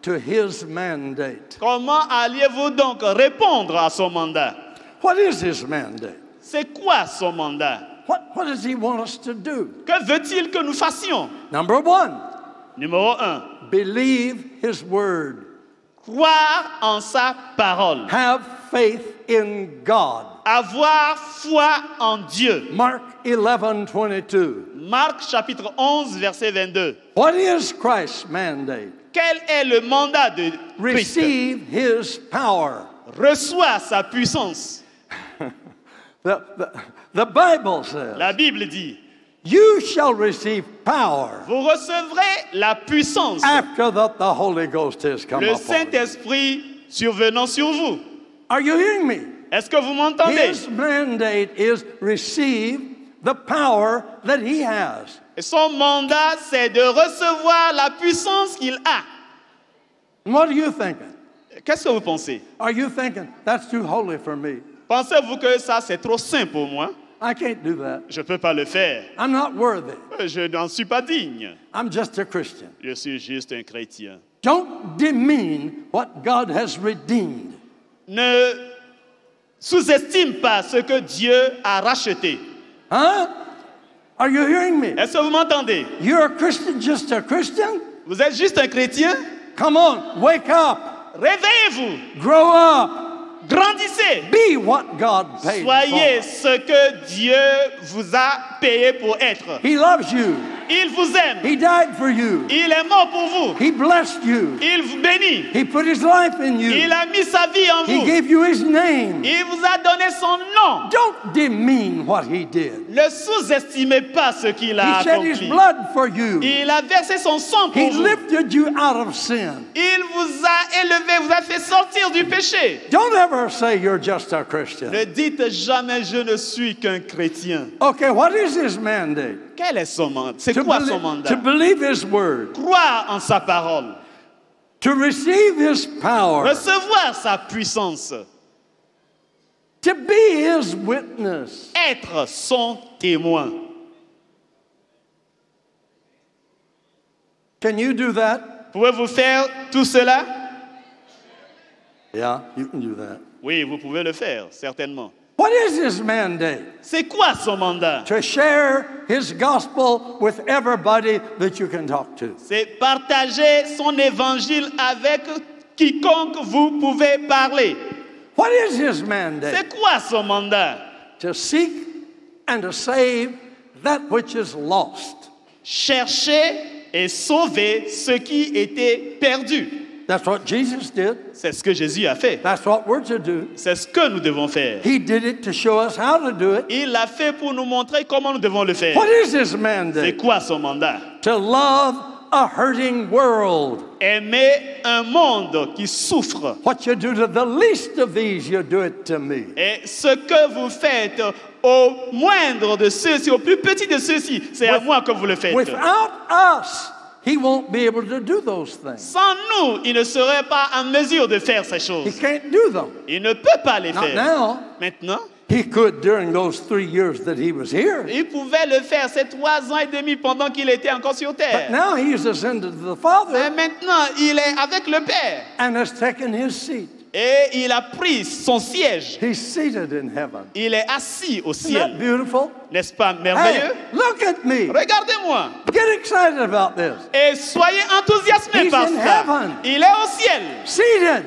to His mandate? Comment alliez-vous donc répondre à son mandat? What is His mandate? C'est quoi son mandat? What does He want us to do? Que veut-il que nous fassions? Number one, Numéro 1, believe His word. croire en sa parole. Have faith in God. Avoir foi en Dieu. Mark 11:22. Marc chapitre 11, verset 22. What is Christ's mandate? Quel est le mandat de Christ? Receive His power. Reçois sa puissance. The Bible says, La Bible dit, you shall receive power vous recevrez la puissance. after that the Holy Ghost has come Le upon you. Saint-Esprit survenant sur vous. Are you hearing me? Est-ce que vous m'entendez? His mandate is receive the power that He has. Et son mandat, c'est de recevoir la puissance qu'il a. And what are you thinking? Qu'est-ce que vous pensez? Are you thinking, that's too holy for me? Pensez-vous que ça, c'est trop saint pour moi? I can't do that. Je ne peux pas le faire. I'm not worthy. Je n'en suis pas digne. I'm just a Christian. Je suis juste un chrétien. Don't demean what God has redeemed. Ne sous-estime pas ce que Dieu a racheté. Huh? Are you hearing me? Est-ce que vous m'entendez? You're a Christian, just a Christian? Vous êtes juste un chrétien? Come on, wake up, Réveillez-vous. grow up, Grandissez. be what God paid Soyez for. ce que Dieu vous a payé pour être. He loves you. Il vous aime. He died for you. Il est mort pour vous. He blessed you. Il vous bénit. He put His life in you. Il a mis sa vie en He vous. gave you His name. Il vous a donné son nom. Don't demean what He did. Ne sous-estimez pas ce qu'il a He shed His accompli. blood for you. Il a versé son sang He pour vous. lifted you out of sin. Il vous a élevé, vous a fait sortir du péché. Don't ever say you're just a Christian. Ne dites jamais je ne suis qu'un chrétien. Okay, what is His mandate? Quel est son mandat? C'est quoi son mandat? To believe His word. Croire en sa parole. To receive His power. Recevoir sa puissance. to be his witness. Être son témoin. Can you do that? Pouvez-vous faire tout cela? Yeah, you can do that. Oui, vous pouvez le faire, certainement. What is his mandate? C'est quoi son mandat? To share his gospel with everybody that you can talk to. C'est partager son évangile avec quiconque vous pouvez parler. What is his mandate? C'est quoi son mandat? To seek and to save that which is lost. Chercher et sauver ce qui était perdu. That's what Jesus did. C'est ce que Jésus a fait. That's what we're to do. C'est ce que nous devons faire. He did it to show us how to do it. Il l'a fait pour nous montrer comment nous devons le faire. What is his C'est mandate? quoi son mandat? To love a hurting world. Aimer un monde qui souffre. What you do to the least of these, you do it to me. Et ce que vous faites au moindre de ceux-ci, au plus petit de ceux-ci, c'est à moi que vous le faites. Without us, he won't be able to do those things. Sans nous, il ne serait pas en mesure de faire ces He choses. can't do them. Il ne peut pas les Not faire. now. Maintenant, He could during those 3 years that he was here. il pouvait le faire ces 3 ans et demi pendant qu'il était encore sur But terre. now he's ascended to the Mais Father maintenant, il est avec le Père. and has taken his seat. Et il a pris son siège. He's seated in heaven. Il est assis au Isn't that ciel. beautiful? N'est-ce pas Hey, merveilleux? look at me. Regardez-moi. Get excited about this. Et soyez enthousiasmés He's par in ça. heaven. Il est au ciel. Seated,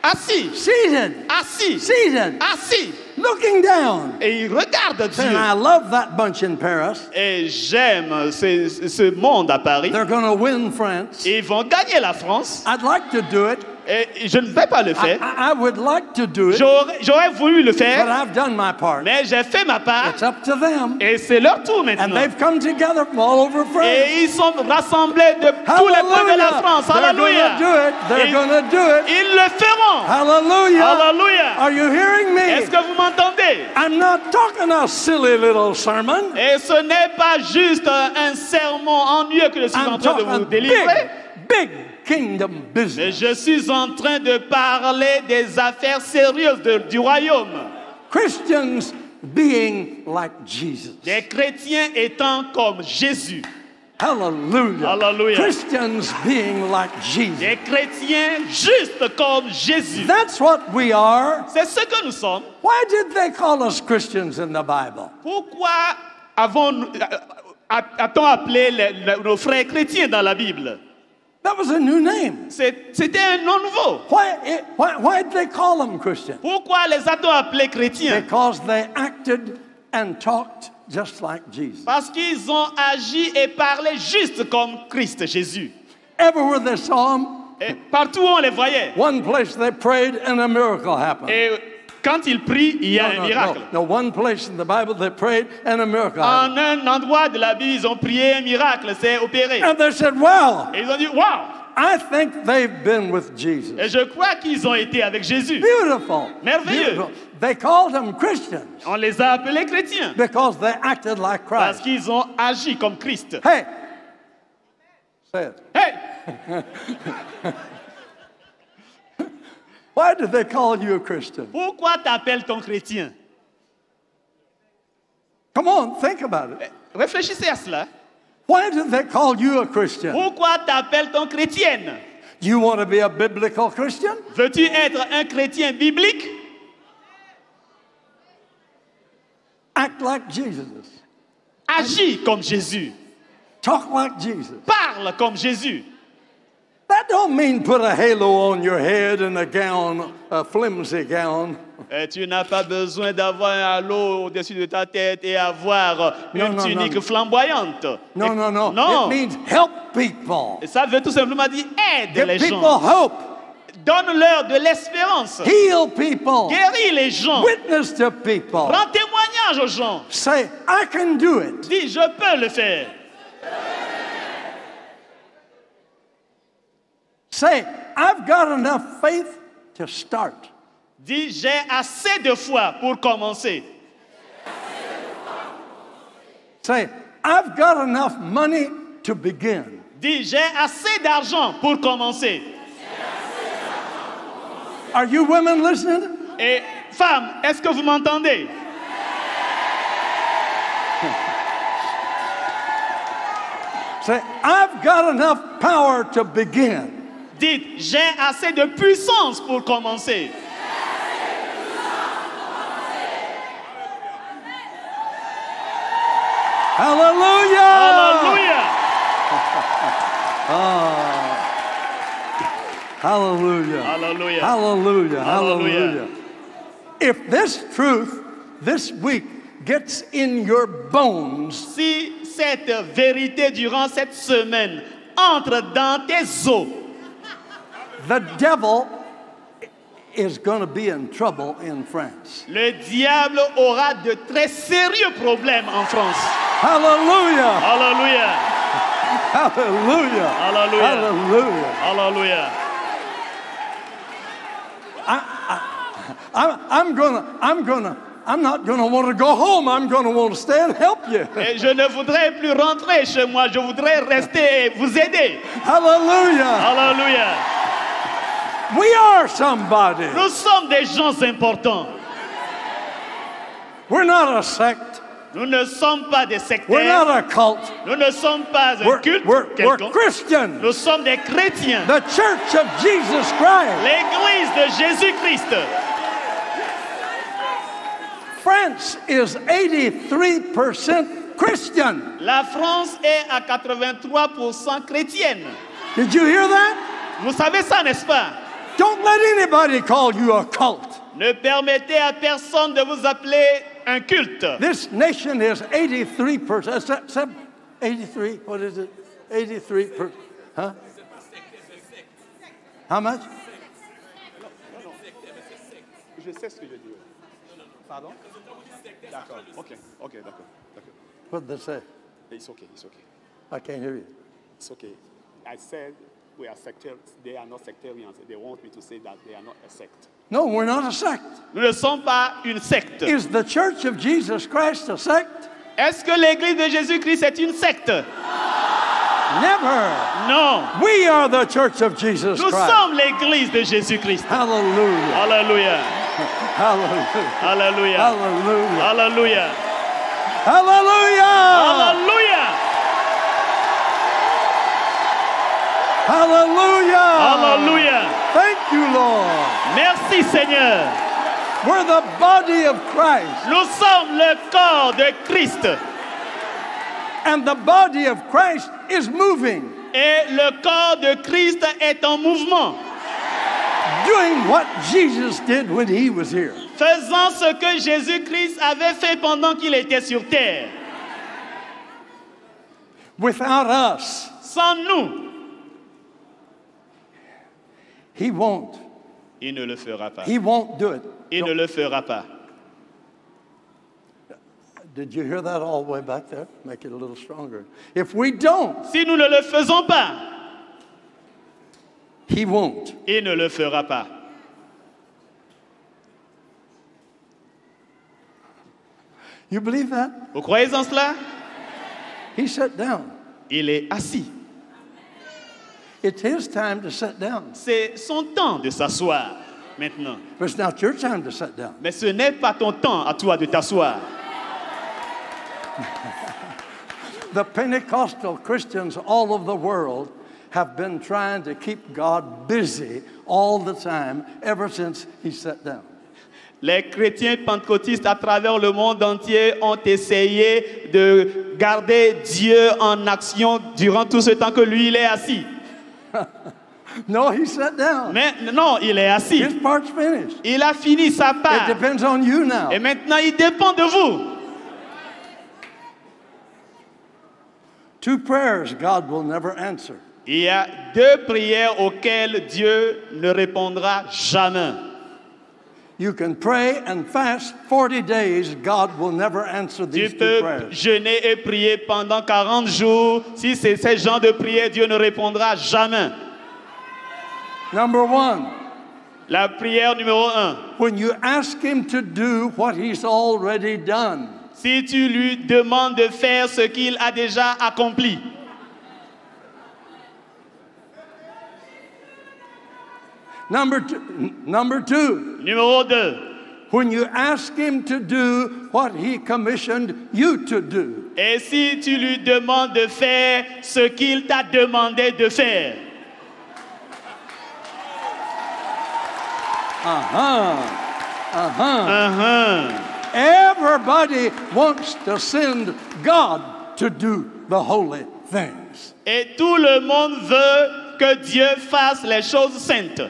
Assis. seated, Assis. seated, Assis. looking down. Et il regarde And Dieu. I love that bunch in Paris. Et j'aime ce monde à Paris. They're going to win France. Ils vont gagner la France. I'd like to do it. Et je ne vais pas le faire. I would like to do it, J'aurais voulu le but faire, I've done my part. mais j'ai fait ma part. It's up to them. Et c'est leur tour And maintenant. they've come together from all over France. Et ils sont rassemblés de tous les coins de la France. They're going Alléluia. to do it. They're Ils- going to do it. Ils le feront. Hallelujah. Alléluia. Are you hearing Est-ce me? que vous m'entendez? I'm not talking a silly little sermon. Et ce n'est pas juste un sermon ennuyeux que je suis en I'm train de vous talking délivrer. big kingdom Mais business. je suis en train de parler des affaires sérieuses du royaume. Christians being like Jesus. Des chrétiens étant comme Jésus. Hallelujah. Hallelujah. Christians being like Jesus. Des chrétiens justes comme Jésus. That's what we are. C'est ce que nous sommes. Why did they call us Christians in the Bible? Pourquoi a-t-on appelé nos frères chrétiens dans la Bible? That was a new name. C'était un nom nouveau. Why did they call them Christians? Pourquoi les a-t-on appelés chrétiens? Because they acted and talked just like Jesus. Parce qu'ils ont agi et parlé juste comme Christ Jésus. Everywhere they saw him, Et partout où on les voyait. one place they prayed and a miracle happened. Et quand ils prient, il y a un miracle. No, one place in the Bible they prayed and a miracle happened. En un endroit de la Bible, ils ont prié, un miracle s'est opéré. And they said, wow, Et ils ont dit, waouh! I think they've been with Jesus. Et je crois qu'ils ont été avec Jésus. Beautiful. Merveilleux. Beautiful. They called them Christians On les a appelés chrétiens. because they acted like Parce Christ. qu'ils ont agi comme Christ. Hey, say it. Hey! Why did they call you a Christian? Pourquoi t'appelles-t-on chrétien? Come on, think about it. Réfléchissez à cela. Why did they call you a Christian? Pourquoi t'appelles-t-on chrétienne? You want to be a biblical Christian? Veux-tu être un chrétien biblique? Act like Jesus. Agis comme Jésus. Talk like Jesus. Parle comme Jésus. That don't mean put a halo on your head and a gown, a flimsy gown. Et tu n'as pas besoin d'avoir un halo au-dessus de ta tête et avoir une tunique flamboyante. No, no, no. Non. It means help people. Et ça veut tout simplement dire aide Give les people gens. hope. Donne-leur de l'espérance. Heal people. Guéris les gens. Witness to people. Rends témoignage aux gens. Say, I can do it. Dis, je peux le faire. Say, I've got enough faith to start. Dis, j'ai assez de foi pour commencer. Say, I've got enough money to begin. Dis, j'ai assez d'argent pour commencer. Are you women listening? Et Femmes, est-ce que vous m'entendez? Say, I've got enough power to begin. Dites, j'ai assez de puissance pour commencer. Hallelujah! Alléluia. Hallelujah. Alléluia. Hallelujah. Hallelujah. Hallelujah. If this truth this week gets in your bones, Si cette vérité durant cette semaine entre dans tes os, the devil is going to be in trouble in France. le diable aura de très sérieux problèmes en France. Hallelujah. Alléluia. Hallelujah. Hallelujah. Hallelujah. Alléluia. I'm not gonna want to go home. I'm gonna want to stay and help you. Et je ne voudrais plus rentrer chez moi, je voudrais rester et vous aider. Hallelujah. Alléluia. We are somebody. Nous sommes des gens importants. We're not a sect. Nous ne sommes pas des We're not sectaires. a cult. Nous ne sommes pas un culte We're quelconque. Christians. Nous sommes des chrétiens. The Church of Jesus Christ. L'église de Jésus-Christ. France is 83% Christian. La France est à 83% chrétienne. Did you hear that? Vous savez ça, n'est-ce pas? Don't let anybody call you a cult. Ne permettez à personne de vous appeler un culte. This nation is 83%. 83, what is it? 83%. Huh? How much? Je sais ce que je dis. Pardon? D'accord. Ok, d'accord. What did they say? It's okay. I can't hear you. It's okay. I said we are sectarians. They are not sectarians. They want me to say that they are not a sect. No, we're not a sect. Nous ne sommes pas une secte. Is the Church of Jesus Christ a sect? Est-ce que l'église de Jésus-Christ est une secte? Never. Non. We are the Church of Jesus Nous Christ. sommes l'église de Jésus-Christ. Hallelujah. Alléluia. Hallelujah. Alléluia. Hallelujah. Alléluia. Hallelujah. Alléluia. Hallelujah. Alléluia. Thank you, Lord. Merci Seigneur. We're the body of Christ. Nous sommes le corps de Christ. And the body of Christ is moving, Et le corps de Christ est en mouvement. doing what Jesus did when he was here. Faisant ce que Jésus-Christ avait fait pendant qu'il était sur terre. Without us, Sans nous, he won't. il ne le fera pas. He won't do it. Il ne le fera pas. Did you hear that all the way back there? Make it a little stronger. If we don't, Si nous ne le faisons pas, he won't. il ne le fera pas. You believe that? Vous croyez en cela? He sat down. Il est assis. It's his time to sit down. C'est son temps de s'asseoir maintenant. But it's not your time to sit down. Mais ce n'est pas ton temps à toi de t'asseoir. The Pentecostal Christians all over the world have been trying to keep God busy all the time ever since he sat down. Les chrétiens pentecôtistes à travers le monde entier ont essayé de garder Dieu en action durant tout ce temps que lui, il est assis. No, he sat down. Mais non, il est assis. His part's finished. Il a fini sa It part. depends on you now. Et maintenant, il dépend de vous. Two prayers God will never answer. Il y a deux prières auxquelles Dieu ne répondra jamais. You can pray and fast 40 days, God will never answer Tu these two peux prayers. jeûner et prier pendant 40 jours. Si c'est ces genres de prières, Dieu ne répondra jamais. Number one, La prière numéro 1. when you ask him to do what he's already done, Si tu lui demandes de faire ce qu'il a déjà accompli. Number two, Numéro 2. when you ask him to do what he commissioned you to do. Et si tu lui demandes de faire ce qu'il t'a demandé de faire. Everybody wants to send God to do the holy things. Et tout le monde veut que Dieu fasse les choses saintes.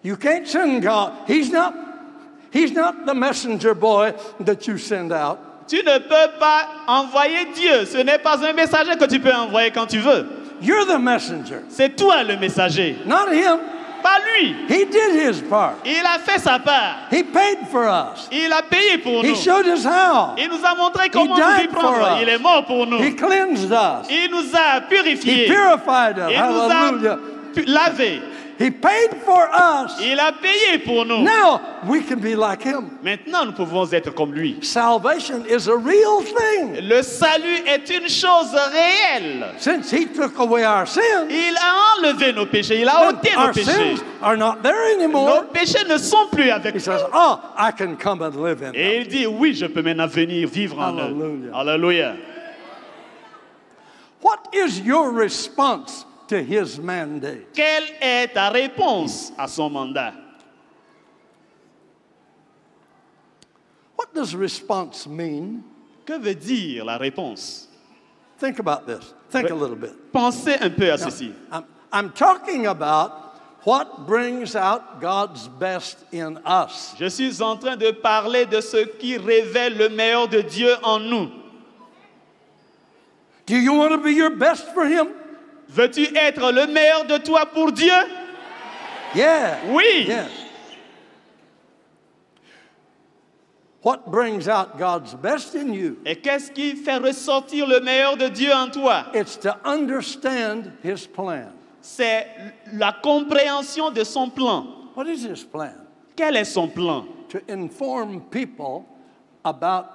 You can't send God. He's not the messenger boy that you send out. Tu ne peux pas envoyer Dieu. Ce n'est pas un messager que tu peux envoyer quand tu veux. You're the messenger. C'est toi le messager. Not him. Pas lui. He did his part. Il a fait sa part. He paid for us. Il a payé pour He nous. showed us how. Il nous a montré comment He nous died y prendre. for us. Il est mort pour nous. He cleansed us. Il nous a He purifiés. purified us. Il nous Hallelujah. a lavés. He paid for us. Il a payé pour nous. Now we can be like him. Maintenant, nous pouvons être comme lui. Salvation is a real thing. Le salut est une chose réelle. Since he took away our sins, Il a enlevé nos péchés. Il a ôté nos our péchés. sins are not there Nos anymore. péchés ne sont plus avec He nous. says, oh, I can come and live in Et them. il dit, oui, je peux maintenant venir vivre en eux. Hallelujah. Alléluia. What is your response to his mandate? Quelle est ta réponse à son mandat? What does response mean? Que veut dire la réponse? Think about this. Think a little bit. Pensez un peu à ceci. I'm talking about what brings out God's best in us. Je suis en train de parler de ce qui révèle le meilleur de Dieu en nous. Do you want to be your best for him? Veux-tu être le meilleur de toi pour Dieu? Yeah. Oui. Yes. What brings out God's best in you? Et qu'est-ce qui fait ressortir le meilleur de Dieu en toi? It's to understand his plan. C'est la compréhension de son plan. What is his plan? Quel est son plan? To inform people about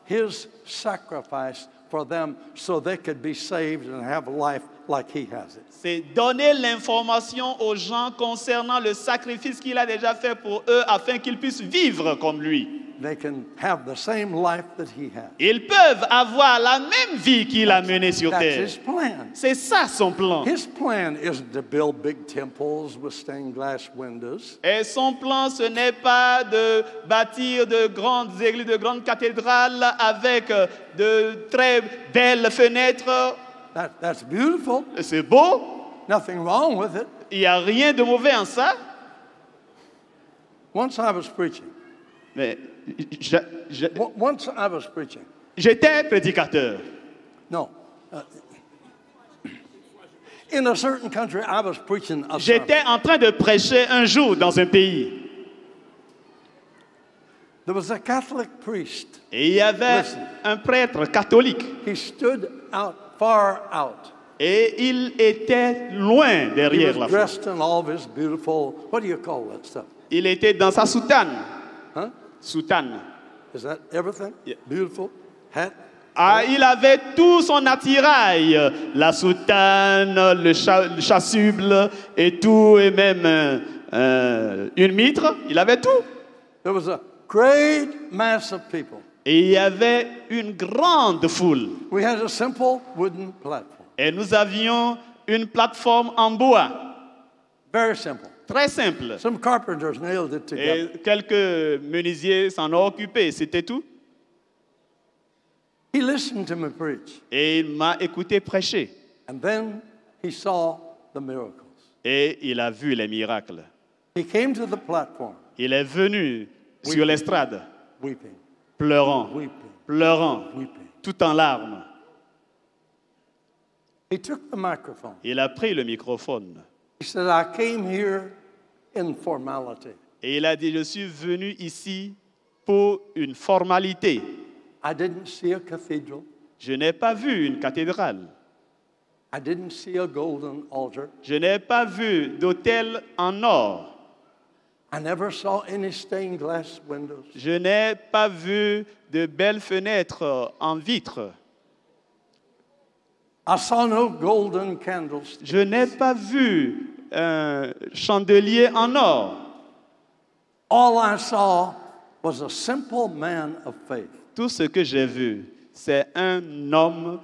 his sacrifice for them so they could be saved and have life like he has it. C'est donner l'information aux gens concernant le sacrifice qu'il a déjà fait pour eux afin qu'ils puissent vivre comme lui. They can have the same life that he had. Ils peuvent avoir la même vie qu'il a menée sur That's terre. his plan. C'est ça son plan. His plan isn't to build big temples with stained glass windows. Et son plan, ce n'est pas de bâtir de grandes églises, de grandes cathédrales avec de très belles fenêtres. That's beautiful. C'est beau. Nothing wrong with it. Il n'y a rien de mauvais en ça. Once I was preaching. Mais Once I was preaching. j'étais prédicateur. No. In a certain country, I was preaching a sermon. J'étais en train de prêcher un jour dans un pays. There was a Catholic priest. Et il y avait Listen. un prêtre catholique. He stood out, far out. Et il était loin He derrière was la foule. dressed in all of his beautiful, what do you call that stuff? Il était dans sa soutane. Huh? Soutane. Is that everything? Yeah. Beautiful? Hat? Ah, il avait tout son attirail, la soutane, le chasuble et tout, et même une mitre. Il avait tout. There was a great mass of people. Et il y avait une grande foule. We had a simple wooden platform. Et nous avions une plateforme en bois, Very simple. très simple. Some carpenters nailed it together. Et quelques menuisiers s'en ont occupé, c'était tout. He listened to me preach. Et il m'a écouté prêcher. And then he saw the miracles. Et il a vu les miracles. He came to the platform Il est venu sur l'estrade, weeping, pleurant, weeping, pleurant, weeping. tout en larmes. He took the microphone. Il a pris le microphone. He said, I came here in formality. Et il a dit, je suis venu ici pour une formalité. I didn't see a cathedral. Je n'ai pas vu une cathédrale. I didn't see a golden altar. Je n'ai pas vu d'autel en or. I never saw any stained glass windows. Je n'ai pas vu de belles fenêtres en vitre. I saw no golden candlesticks. Je n'ai pas vu chandelier en or. All I saw was a simple man of faith. Tout ce que j'ai vu, c'est un homme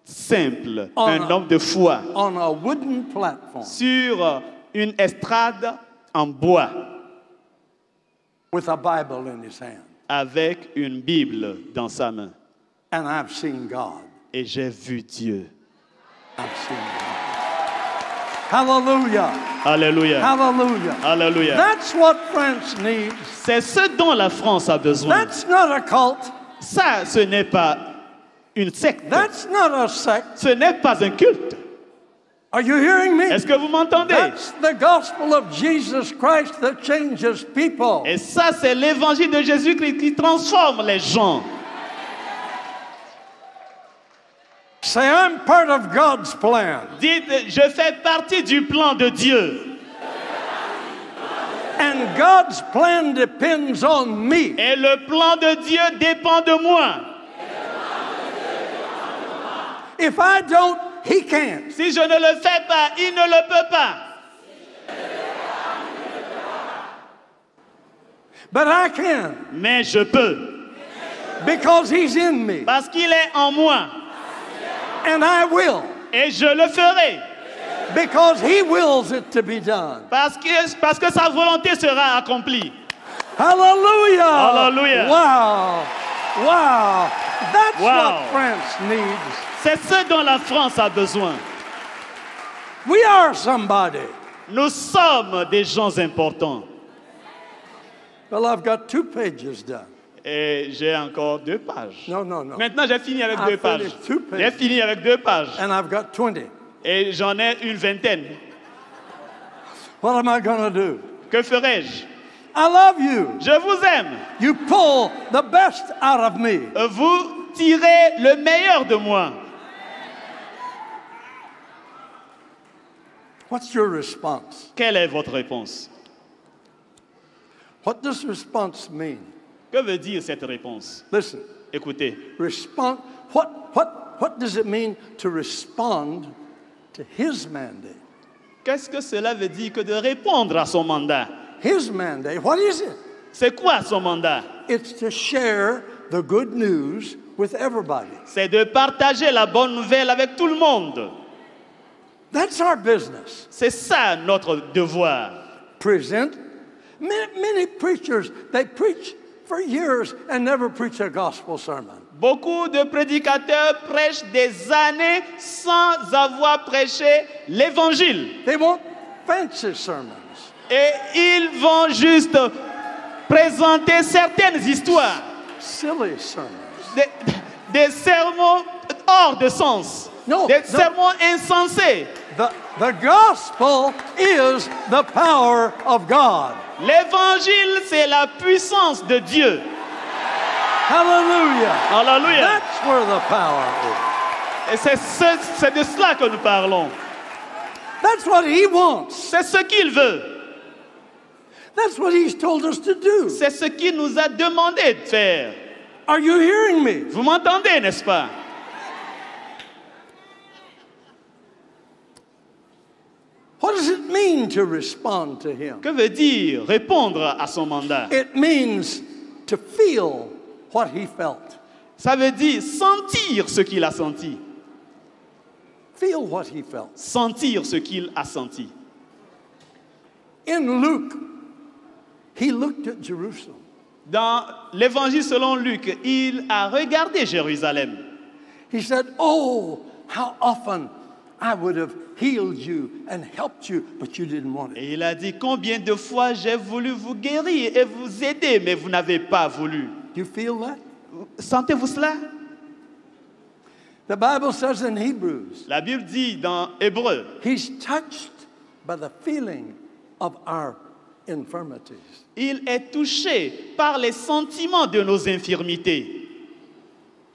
simple, Oh, un non. homme de foi, On a wooden platform sur une estrade en bois, with a Bible in his hand. avec une Bible dans sa main. And I've seen God. Et j'ai vu Dieu. I've seen God. Hallelujah. Alléluia. Hallelujah. Alléluia. That's what France needs. C'est ce dont la France a besoin. That's not a cult. Ça, ce n'est pas une secte. That's not a sect. Ce n'est pas un culte. Are you hearing me? Est-ce que vous m'entendez? That's the gospel of Jesus Christ that changes people. Et ça, c'est l'évangile de Jésus-Christ qui transforme les gens. Say, I'm part of God's plan. Dites, je fais partie du plan de Dieu. And God's plan depends on me. Et le plan de Dieu dépend de moi. If I don't, He can't. Si je ne le fais pas, il ne le peut pas. But I can Mais je peux. because He's in me. Parce qu'il est en moi. And I will Et je le ferai. because He wills it to be done. Parce que sa volonté sera accomplie. Hallelujah. Hallelujah. Wow. Wow. That's Wow. what France needs. C'est ce dont la France a besoin. We are somebody. Nous sommes des gens importants. Well, I've got 2 pages done. Et j'ai encore 2 pages. No. Maintenant, j'ai fini avec I 2 pages. finished 2 pages. J'ai fini avec 2 pages. And I've got 20. Et j'en ai une vingtaine. What am I going to do? Que ferai-je? I love you. Je vous aime. You pull the best out of me. Vous tirez le meilleur de moi. What's your response? Quelle est votre réponse? What does response mean? Que veut dire cette réponse? Listen. Écoutez, What does it mean to respond to His mandate? qu'est-ce que cela veut dire que de répondre à son mandat? His mandate, what is it? C'est quoi son mandat? It's to share the good news with everybody. C'est de partager la bonne nouvelle avec tout le monde. That's our business. C'est ça notre devoir. Present. Many preachers, they preach for years and never preach a gospel sermon. Beaucoup de prédicateurs prêchent des années sans avoir prêché l'évangile. They want fancy sermons. Et ils vont juste présenter certaines histoires, Silly sermons. des sermons hors de sens, No, des no. sermons insensés. The gospel is the power of God. L'évangile, c'est la puissance de Dieu. Hallelujah. Alléluia. That's where the power is. Et c'est de cela que nous parlons. That's what He wants. C'est ce qu'il veut. That's what He's told us to do. C'est ce qu'il nous a demandé de faire. Are you hearing me? Vous m'entendez, n'est-ce pas? What does it mean to respond to Him? Que veut dire répondre à son mandat? It means to feel what He felt. Ça veut dire sentir ce qu'il a senti. Feel what He felt. Sentir ce qu'il a senti. In Luke, He looked at Jerusalem. Dans l'évangile selon Luc, il a regardé Jérusalem. He said, "Oh, how often I would have healed you and helped you, but you didn't want it." Et il a dit, combien de fois j'ai voulu vous guérir et vous aider, mais vous n'avez pas voulu. Do you feel that? Sentez-vous cela? The Bible says in Hebrews, La Bible dit dans Hébreu, He's touched by the feeling of our infirmities. il est touché par les sentiments de nos infirmités.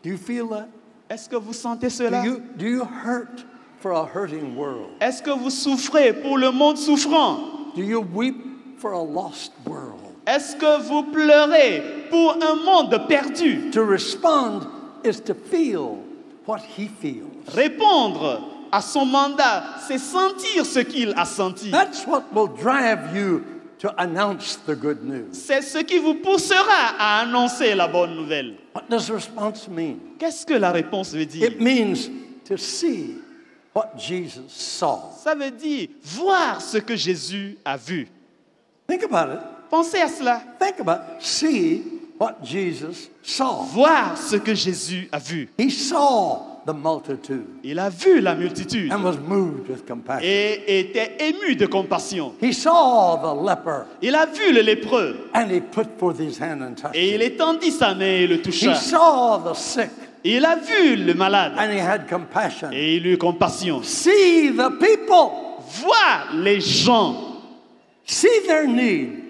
Do you feel that? Est-ce que vous sentez cela? Do you hurt for a hurting world? Est-ce que vous souffrez pour le monde souffrant? Do you weep for a lost world? Est-ce que vous pleurez pour un monde perdu? To respond is to feel what He feels. Répondre, à son mandat, c'est sentir ce qu'il a senti. That's what will drive you to announce the good news. C'est ce qui vous poussera à annoncer la bonne nouvelle. What does response mean? Qu'est-ce que la réponse veut dire? It means to see what Jesus saw. Ça veut dire voir ce que Jésus a vu. Think about it. Pensez à cela. Think about it. See what Jesus saw. Voir ce que Jésus a vu. He saw the multitude Il a vu la multitude and was moved with compassion. et était ému de compassion. He saw the leper Il a vu le lépreux and he put forth his hand and touched et il him. étendit sa main et le He toucha. saw the sick Il a vu le malade and he had compassion. et il eut compassion. See the people. Voir les gens. See their need.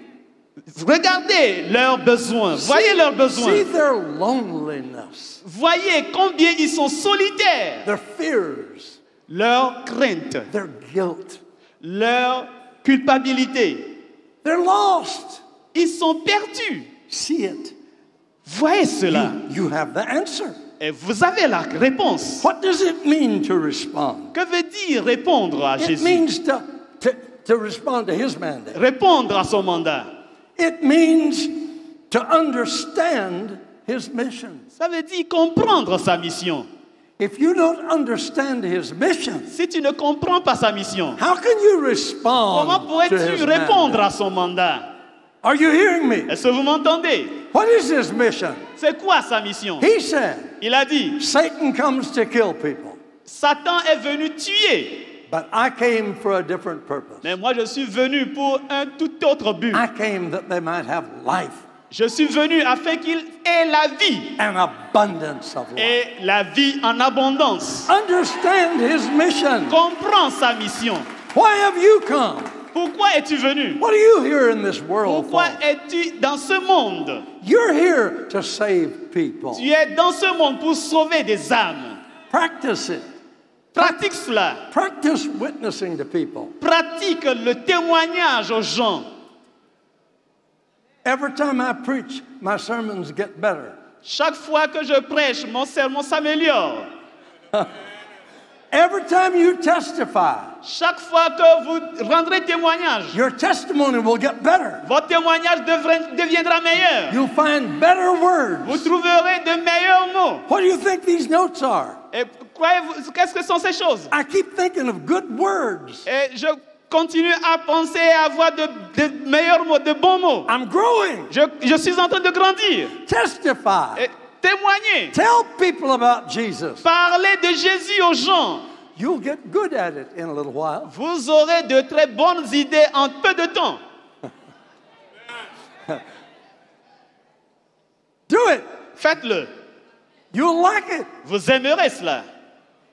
Regardez leurs besoins. Voyez leurs See besoins. their loneliness, Voyez combien ils sont solitaires. their fears, Leur crainte, their guilt. leur culpabilité. They're lost. Ils sont perdus. See it. Voyez cela. You have the answer. Et vous avez la réponse. What does it mean to respond? Que veut dire répondre à It Jésus? means to respond to his mandate. Répondre à son mandat. It means to understand his mission. Ça veut dire comprendre sa mission. If you don't understand his mission, Si tu ne comprends pas sa mission, how can you comment respond to pourrais-tu his répondre mandate? à son mandat? Are you hearing me? Est-ce que vous m'entendez? What is his mission? C'est quoi sa mission? He said, Il a dit, Satan comes to kill people, Satan est venu tuer, but I came for a different purpose. mais moi je suis venu pour un tout autre but. I came that they might have life, Je suis venu afin qu'il ait la vie an abundance of life. et la vie en abondance. Understand his mission. Comprends sa mission. Why have you come? Pourquoi es-tu venu? What are you here in this world Pourquoi for? es-tu dans ce monde? You're here to save people. Tu es dans ce monde pour sauver des âmes. Practice it. Pratique cela. Practice witnessing to people. Pratique le témoignage aux gens. Every time I preach, my sermons get better. Chaque fois que je prêche, mon sermon s'améliore. Every time you testify, Chaque fois que vous rendrez témoignage, your testimony will get better. votre témoignage deviendra meilleur. You'll find better Vous words. trouverez de meilleurs mots. What do you think these notes are? Et croyez-vous, qu'est-ce que sont ces choses? I keep thinking of good words. Et je continue à penser à avoir de meilleurs mots, de bons mots. I'm growing. Je suis en train de grandir. Testify. Et témoigner. Tell people about Jesus. Parler de Jésus aux gens. You'll get good at it in a little while. Vous aurez de très bonnes idées en peu de temps. Do it. Faites-le. You'll like it. Vous aimerez cela.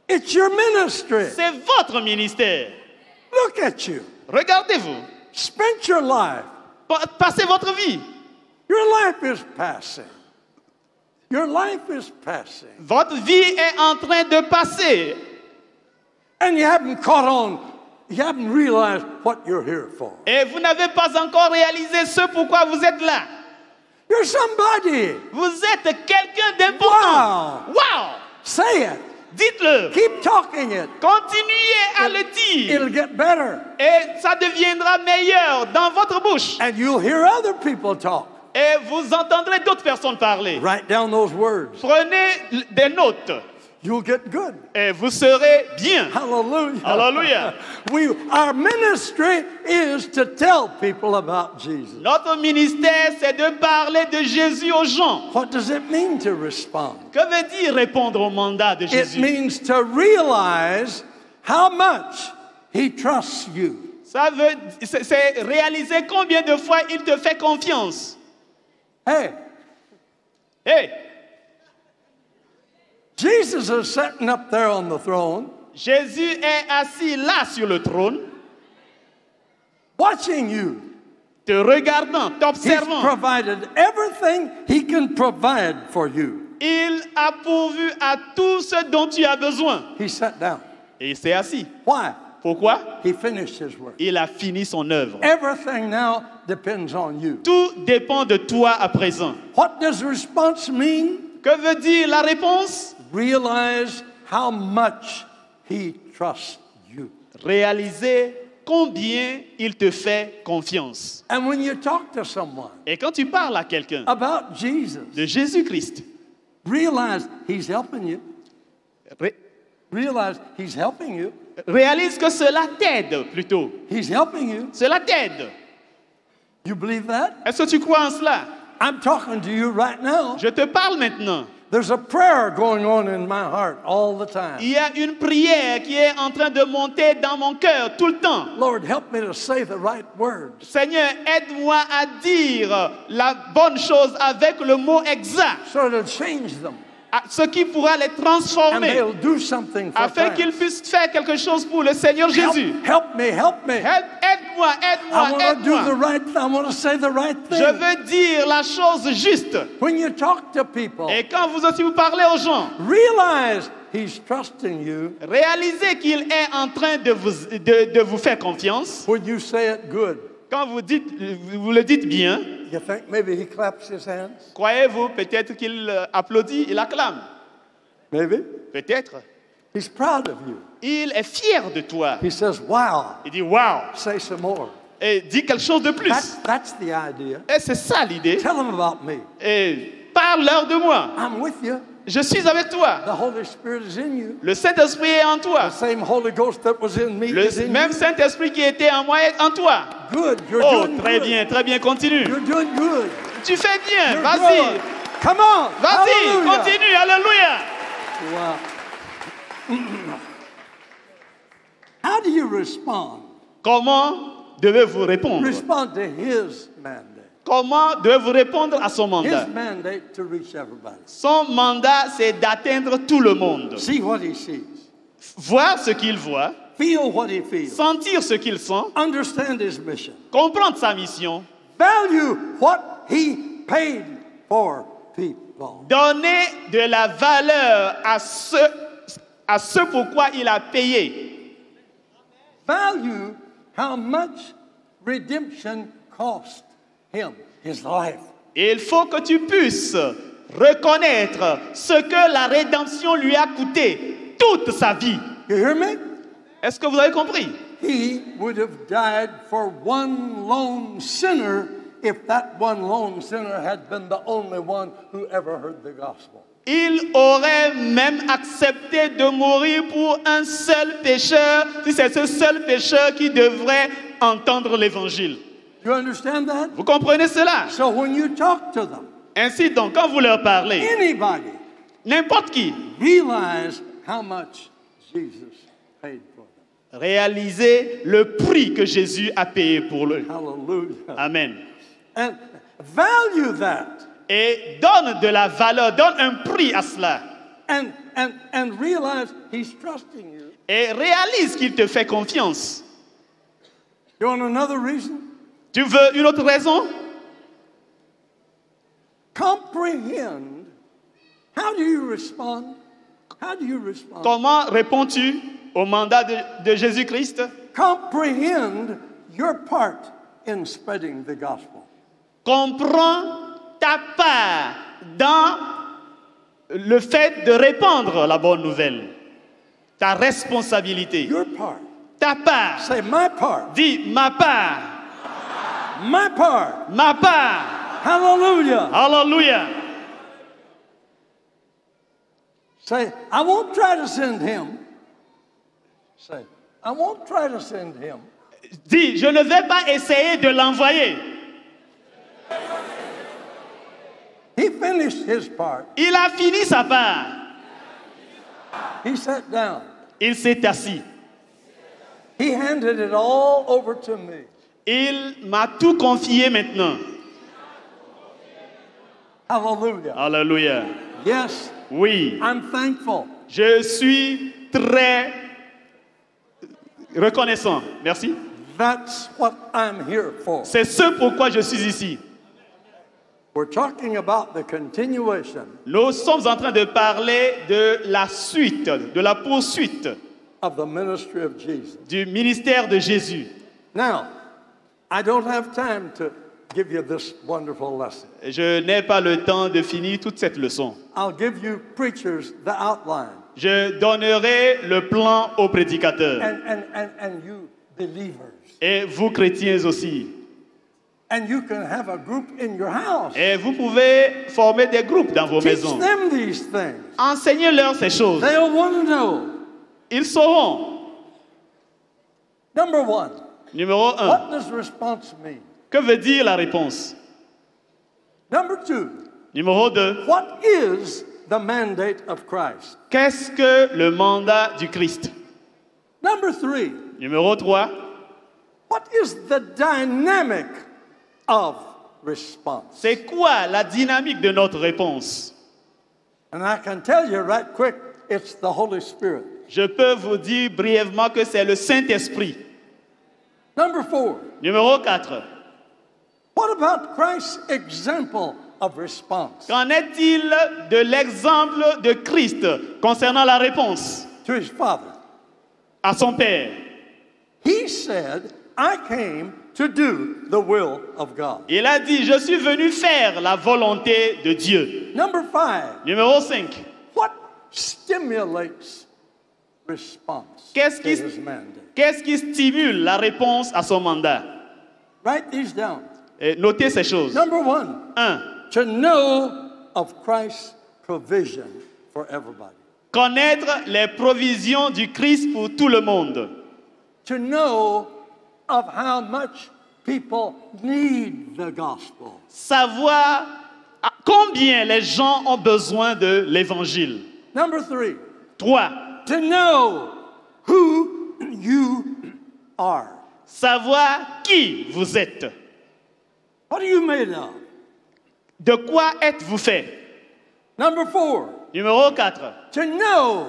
It's your ministry. C'est votre ministère. Look at you. Regardez-vous. Spend your life. Passez votre vie. Your life is passing. Your life is passing. Votre vie est en train de passer. And you haven't caught on, you haven't realized what you're here for. Et vous n'avez pas encore réalisé ce pourquoi vous êtes là. You're somebody. Vous êtes quelqu'un d'important. Wow! Say it. Dites-le. Keep talking it. Continuez à le dire. It'll get better. Et ça deviendra meilleur dans votre bouche. And you'll hear other people talk. Et vous entendrez d'autres personnes parler. Write down those words. Prenez des notes. You'll get good. Et vous serez bien. Hallelujah. Hallelujah. Our ministry is to tell people about Jesus. Notre ministère, c'est de parler de Jésus aux gens. What does it mean to respond? Que veut dire répondre au mandat de It Jésus? means to realize how much he trusts you. C'est réaliser combien de fois il te fait confiance. Hey, Hey, Jesus is sitting up there on the throne, Jésus est assis là sur le trône, watching you. te regardant, He's t'observant. provided everything he can provide for you. Il a pourvu à tout ce dont tu as besoin. He sat down. Et il s'est assis. Why? Pourquoi? He finished his work. Il a fini son œuvre. Everything now depends on you. Tout dépend de toi à présent. What does response mean? Que veut dire la réponse? Realize how much he trusts you. Réaliser combien il te fait confiance. And when you talk to someone Et quand tu parles à quelqu'un about Jesus, de Jésus-Christ, realize he's helping you. ré- Realize he's helping you. réalise que cela t'aide plutôt. He's helping you. Cela t'aide. You believe that? Est-ce que tu crois en cela? I'm talking to you right now. Je te parle maintenant. There's a prayer going on in my heart all the time. Il y a une prière qui est en train de monter dans mon cœur tout le temps. Lord, help me to say the right words. Seigneur, aide-moi à dire la bonne chose avec le mot exact, So to change them. ce qui pourra les And transformer, they'll do something for afin qu'ils Christ. puissent faire quelque chose pour le Seigneur Jésus. Help me, help me. Aide-moi, I want to do the aide-moi. right thing. I want to say the right Je thing. veux dire la chose juste. When you talk to people, Et quand vous aussi vous parlez aux gens, realize he's trusting you réalisez qu'il est en train de vous faire confiance. when you say it good. Quand vous le dites bien, You think maybe he claps his hands? croyez-vous peut-être qu'il applaudit, il acclame. Maybe. Peut-être. He's proud of you. Il est fier de toi. He says, wow, Il dit waouh. say some more. Et dit quelque chose de plus. That's the idea. Et c'est ça l'idée. Tell them about me. Et parle-leur de moi. I'm with you. Je suis avec toi. The Holy Spirit is in you. Le Saint-Esprit est en toi. The same Holy Ghost that was in me is Le in même you. Saint-Esprit qui était en moi est en toi. Good. You're Oh, doing très good. bien, continue. You're doing good. Tu fais bien, You're vas-y. good. Come on. Vas-y, Hallelujah. continue, alléluia. Wow. How do you respond? Comment devez-vous répondre? Respond to his mandate. Comment devez-vous répondre à son mandat? His mandate to reach everybody. Son mandat, c'est d'atteindre tout le monde. See what he sees. Voir ce qu'il voit, Feel what he feels. sentir ce qu'il sent, Understand his mission. comprendre sa mission, Value what he paid for people. donner de la valeur à ce pourquoi il a payé. Value how much redemption cost him, his life. Et il faut que tu puisses reconnaître ce que la rédemption lui a coûté toute sa vie. You hear me? Est-ce que vous avez compris? He would have died for one lone sinner if that one lone sinner had been the only one who ever heard the gospel. Il aurait même accepté de mourir pour un seul pécheur, si c'est ce seul pécheur qui devrait entendre l'évangile. You understand that? Vous comprenez cela? So when you talk to them, Ainsi donc, quand vous leur parlez, anybody, n'importe qui, realize how much Jesus paid for them. réalisez le prix que Jésus a payé pour eux. Hallelujah. Amen. And value that. Et donne de la valeur, donne un prix à cela. And realize he's trusting you. Et réalise qu'il te fait confiance. You want another reason? Tu veux une autre raison? Comprehend. How do you respond? How do you respond? Comment réponds-tu au mandat de Jésus-Christ? Comprehend your part in spreading the gospel. Comprends ta part dans le fait de répandre la bonne nouvelle. Ta responsabilité. Your part. Ta part. Say my part. Dis ma part. My part. Ma part. Hallelujah. Alléluia. Say, I won't try to send him. Say, I won't try to send him. Dis, je ne vais pas essayer de l'envoyer. He finished his part. Il a fini sa part. He sat down. Il s'est assis. He handed it all over to me. Il m'a tout confié maintenant. Hallelujah. Alléluia. Yes, Oui, I'm thankful. je suis très reconnaissant. Merci. That's what I'm here for. C'est ce pourquoi je suis ici. We're talking about the continuation Nous sommes en train de parler de la suite, de la poursuite of the ministry of Jesus. du ministère de Jésus. Now, I don't have time to give you this wonderful lesson. Je n'ai pas le temps de finir toute cette leçon. I'll give you preachers the outline. Je donnerai le plan aux prédicateurs. and you believers. Et vous chrétiens aussi. And you can have a group in your house. Et vous pouvez former des groupes dans vos Teach maisons. them these things. Enseignez-leur ces choses. They'll want to know. Ils sauront. Number one, Numéro 1. what does response mean? Que veut dire la réponse? Number two, Numéro 2. what is the mandate of Christ? Qu'est-ce que le mandat du Christ? Number three, Numéro 3. what is the dynamic of response? C'est quoi la dynamique de notre réponse? And I can tell you right quick, it's the Holy Spirit. Je peux vous dire brièvement que c'est le Saint-Esprit. Number four, Numéro 4. what about Christ's example of response Qu'en est-il de l'exemple de Christ concernant la réponse to his Father? à son Père? He said, I came to do the will of God. Il a dit, je suis venu faire la volonté de Dieu. Number five, Numéro 5. what stimulates response Qu'est-ce to qui, his mandate? qu'est-ce qui stimule la réponse à son mandat? Write these down. Et notez ces choses. Number one, 1. to know of Christ's provision for everybody. Connaître les provisions du Christ pour tout le monde. To know of how much people need the gospel. Savoir combien les gens ont besoin de l'évangile. Number three, 3. to know who you are. Savoir qui vous êtes. What are you made of? De quoi êtes-vous fait? Number four, Numéro 4. to know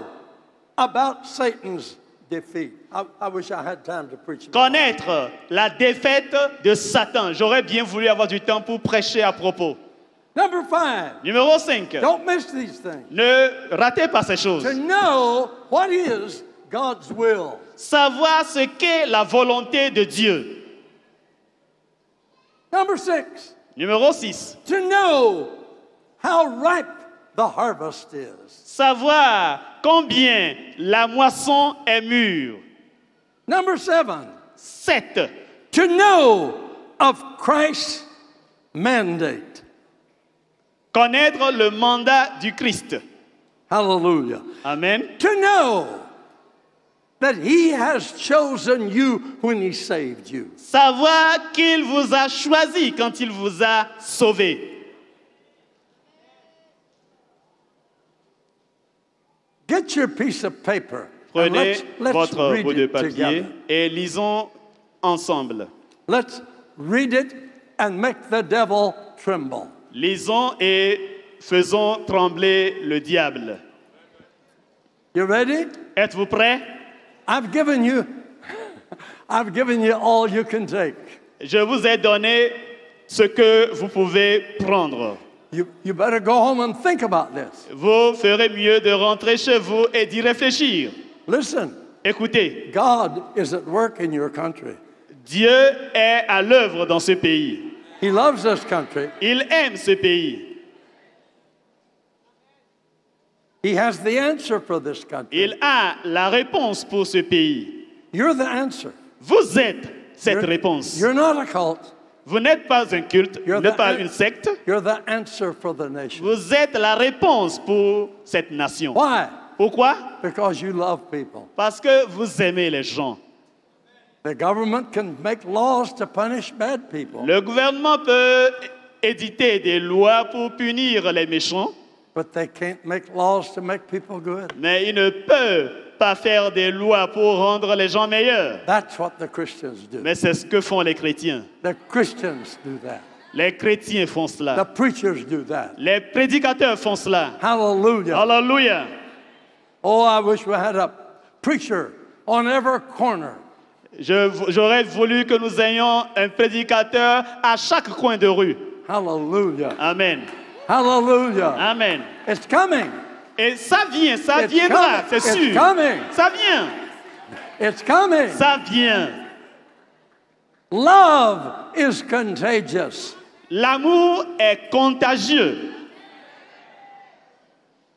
about Satan's defeat. I wish I had time to preach about it. Connaître la défaite de Satan. J'aurais bien voulu avoir du temps pour prêcher à propos. Number five, Numéro 5. don't miss these things. Ne ratez pas ces choses. To know what is God's will. Savoir ce qu'est la volonté de Dieu. Number six, Numéro 6. to know how ripe the harvest is. Savoir combien la moisson est mûre. Number seven, 7. to know of Christ's mandate. Connaître le mandat du Christ. Hallelujah. Amen. To know that he has chosen you when he saved you. Savoir qu'il vous a choisi quand il vous a sauvé. Get your piece of paper. and Prenez let's votre read bout de it papier together. et lisons ensemble. Let's read it and make the devil tremble. Lisons et faisons trembler le diable. You ready? Êtes-vous prêts? I've given you all you can take. Je vous ai donné ce que vous pouvez prendre. You better go home and think about this. Vous ferez mieux de rentrer chez vous et d'y réfléchir. Listen, Écoutez, God is at work in your country. Dieu est à l'œuvre dans ce pays. He loves this country. Il aime ce pays. He has the answer for this country. Il a la réponse pour ce pays. You're the answer. Vous êtes cette réponse. You're not a cult. Vous n'êtes pas un culte, vous You're n'êtes pas the- une secte. You're the answer for the nation. Vous êtes la réponse pour cette nation. Why? Pourquoi? Because you love people. Parce que vous aimez les gens. The government can make laws to punish bad people, Le gouvernement peut éditer des lois pour punir les méchants, but they can't make laws to make people good. mais il ne peut pas faire des lois pour rendre les gens meilleurs. That's what the Christians do. Mais c'est ce que font les chrétiens. The Christians do that. Les chrétiens font The cela. preachers do that. Les prédicateurs font cela. Hallelujah. Alléluia. Oh, I wish we had a preacher on every corner. J'aurais voulu que nous ayons un prédicateur à chaque coin de rue. Hallelujah. Amen. Hallelujah. Amen. It's coming. Et ça vient, ça It's viendra, coming. c'est It's sûr. coming. Ça vient, It's coming. ça vient. Love is contagious. L'amour est contagieux.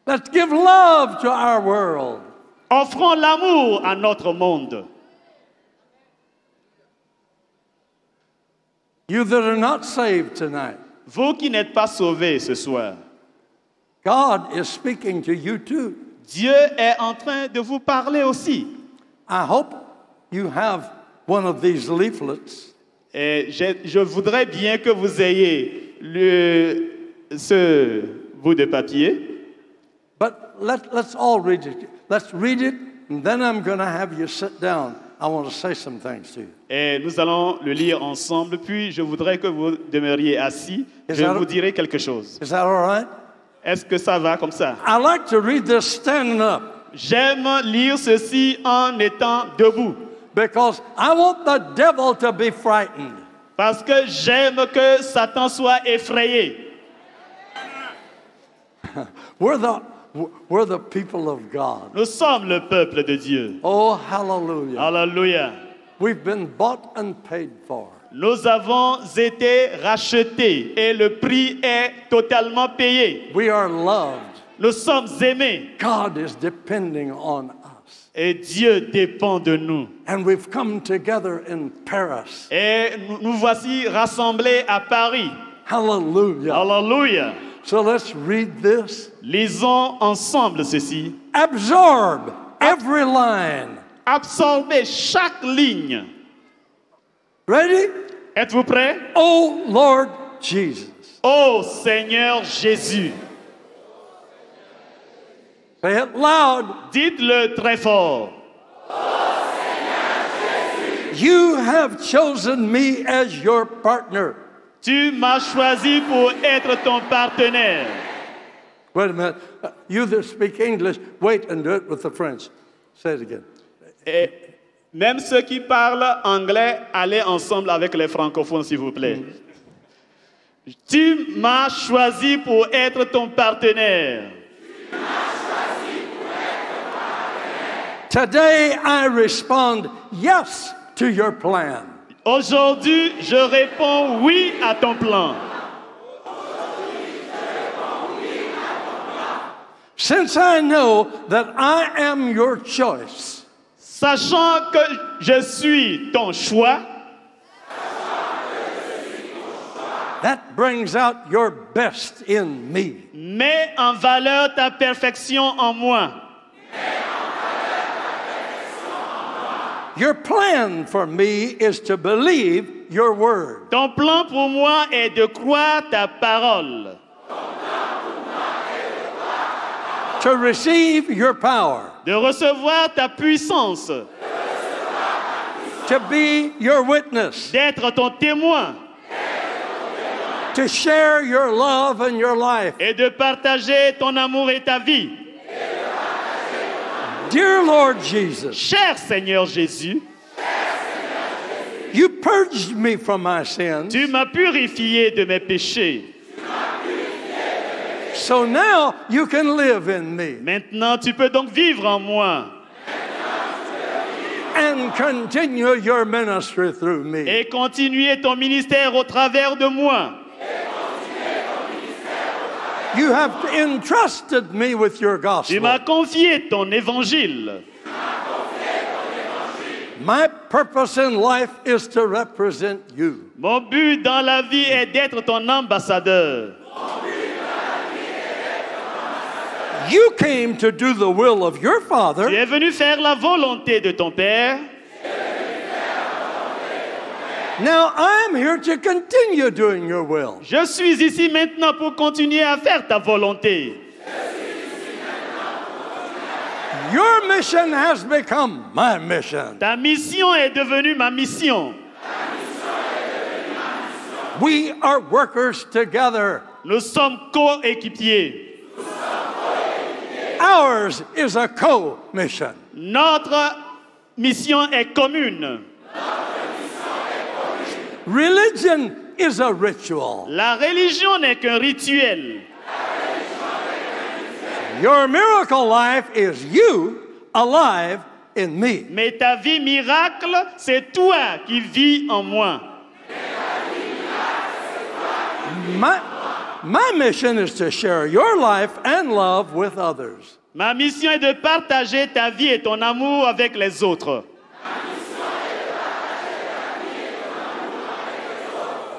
Let's give love to our world. Offrons l'amour à notre monde. You that are not saved tonight, Vous qui n'êtes pas sauvés ce soir, God is speaking to you too. Dieu est en train de vous parler aussi. I hope you have one of these leaflets. Et je voudrais bien que vous ayez ce bout de papier. But let's all read it. Let's read it, and then I'm going to have you sit down. I want to say some things to you. Et nous allons le lire ensemble, puis je voudrais que vous demeuriez assis. Je vous dirai quelque chose. Is that all right? Est-ce que ça va comme ça? I like to read this standing up J'aime lire ceci en étant debout, because I want the devil to be frightened. parce que j'aime que Satan soit effrayé. We're the people of God. Nous sommes le peuple de Dieu. Oh, hallelujah. Alléluia. We've been bought and paid for. Nous avons été rachetés et le prix est totalement payé. We are loved. Nous sommes aimés God is depending on us. et Dieu dépend de nous. And we've come together in Paris. Et nous voici rassemblés à Paris. Hallelujah. Alléluia. So let's read this. Lisons ensemble ceci. Absorb every line. Absorbez chaque ligne. Ready? Êtes-vous prêts? Oh, Lord Jesus. Ô Seigneur Jésus. Say it loud. Dites-le très fort. You have chosen me as your partner. Tu m'as choisi pour être ton partenaire. Wait a minute. You that speak English, wait and do it with the French. Say it again. Et même ceux qui parlent anglais, allez ensemble avec les francophones, s'il vous plaît. Tu m'as choisi pour être ton partenaire. Today I respond yes to your plan. Aujourd'hui, je réponds oui à ton plan. Since I know that I am your choice, Sachant que je suis ton choix, that brings out your best in me. mets en valeur ta perfection en moi. Your plan for me is to believe your word. Ton plan pour moi est de croire ta parole, To receive your power, de recevoir ta puissance, to be your witness, d'être ton témoin to share your love and your life. et de partager ton amour et ta vie. Dear Lord Jesus, Cher Seigneur Jésus, you purged me from my sins, tu m'as purifié de mes péchés. so now you can live in me Maintenant, tu peux donc vivre en moi and continue your ministry through me. et continuer ton ministère au travers de moi. You have entrusted me with your Tu gospel. m'as confié ton évangile. My purpose in life is to represent you. Mon but dans la vie est d'être ton ambassadeur. You came to do the will of your Tu Father, es venu faire la volonté de ton Père. now I'm here to continue doing your will. Je suis ici maintenant pour continuer à faire ta volonté. Your mission has become my mission. Ta mission est devenue ma mission. We are workers together. Nous sommes coéquipiers. Ours is a co-mission. Notre mission est commune. Religion is a ritual. La religion n'est qu'un rituel. Your miracle life is you alive in me. Mais ta vie miracle, c'est toi qui vis en moi. My mission is to share your life and love with others. Ma mission est de partager ta vie et ton amour avec les autres.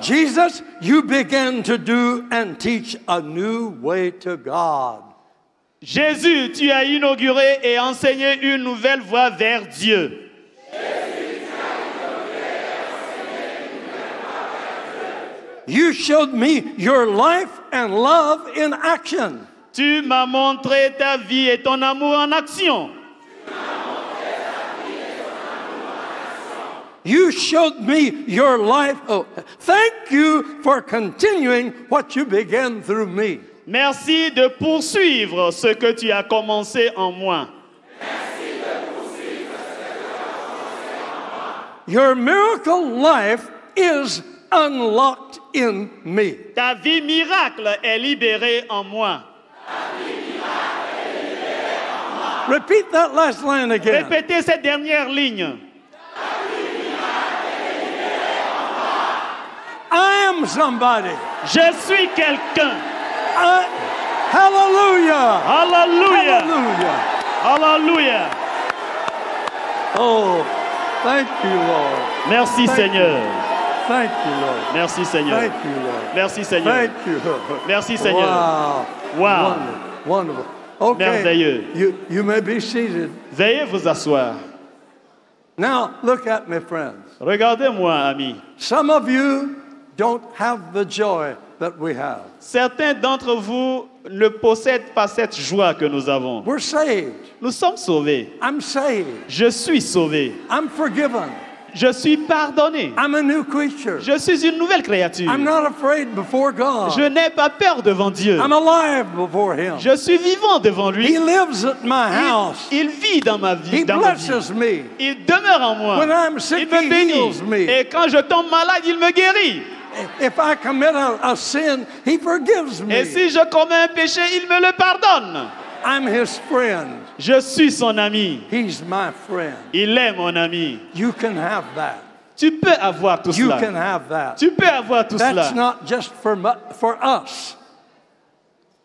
Jesus, you began to do and teach a new way to God. Jésus, tu as inauguré et enseigné une nouvelle voie vers Dieu. You showed me your life and love in action. Tu m'as montré ta vie et ton amour en action. You showed me your life. Oh, thank you for continuing what you began through me. Merci de poursuivre ce que tu as commencé en moi. Your miracle life is unlocked in me. Ta vie miracle est libérée en moi. Repeat that last line again. Répétez cette dernière ligne. I am somebody. Je suis quelqu'un. Hallelujah. Hallelujah. Hallelujah. Hallelujah. Oh, thank you, Lord. Merci Thank Seigneur. Thank you, Lord. Merci Seigneur. Thank you, Lord. Merci Seigneur. Thank you, Lord. Merci Seigneur. Wow. Wow. Wonderful. Wonderful. Okay. Merveilleux. You may be seated. Veuillez vous asseoir. Now, look at me, friends. Regardez-moi, amis. Some of you don't have the joy that we have. Certains d'entre vous ne possèdent pas cette joie que nous avons. We're saved. Nous sommes sauvés. I'm saved. Je suis sauvé. I'm forgiven. Je suis pardonné. I'm a new creature. Je suis une nouvelle créature. I'm not afraid before God. Je n'ai pas peur devant Dieu. I'm alive before Him. Je suis vivant devant lui. He lives at my house. Il vit dans ma vie. He blesses me. Il demeure en moi. When I'm sick, Il me He bénit. heals me. Et quand je tombe malade, il me guérit. If I commit a sin, He forgives me. Et si je commets un péché, il me le pardonne. I'm His friend. Je suis son ami. He's my friend. Il est mon ami. You can have that. Tu peux avoir tout You cela. can have that. Tu peux avoir tout That's cela. not just for us.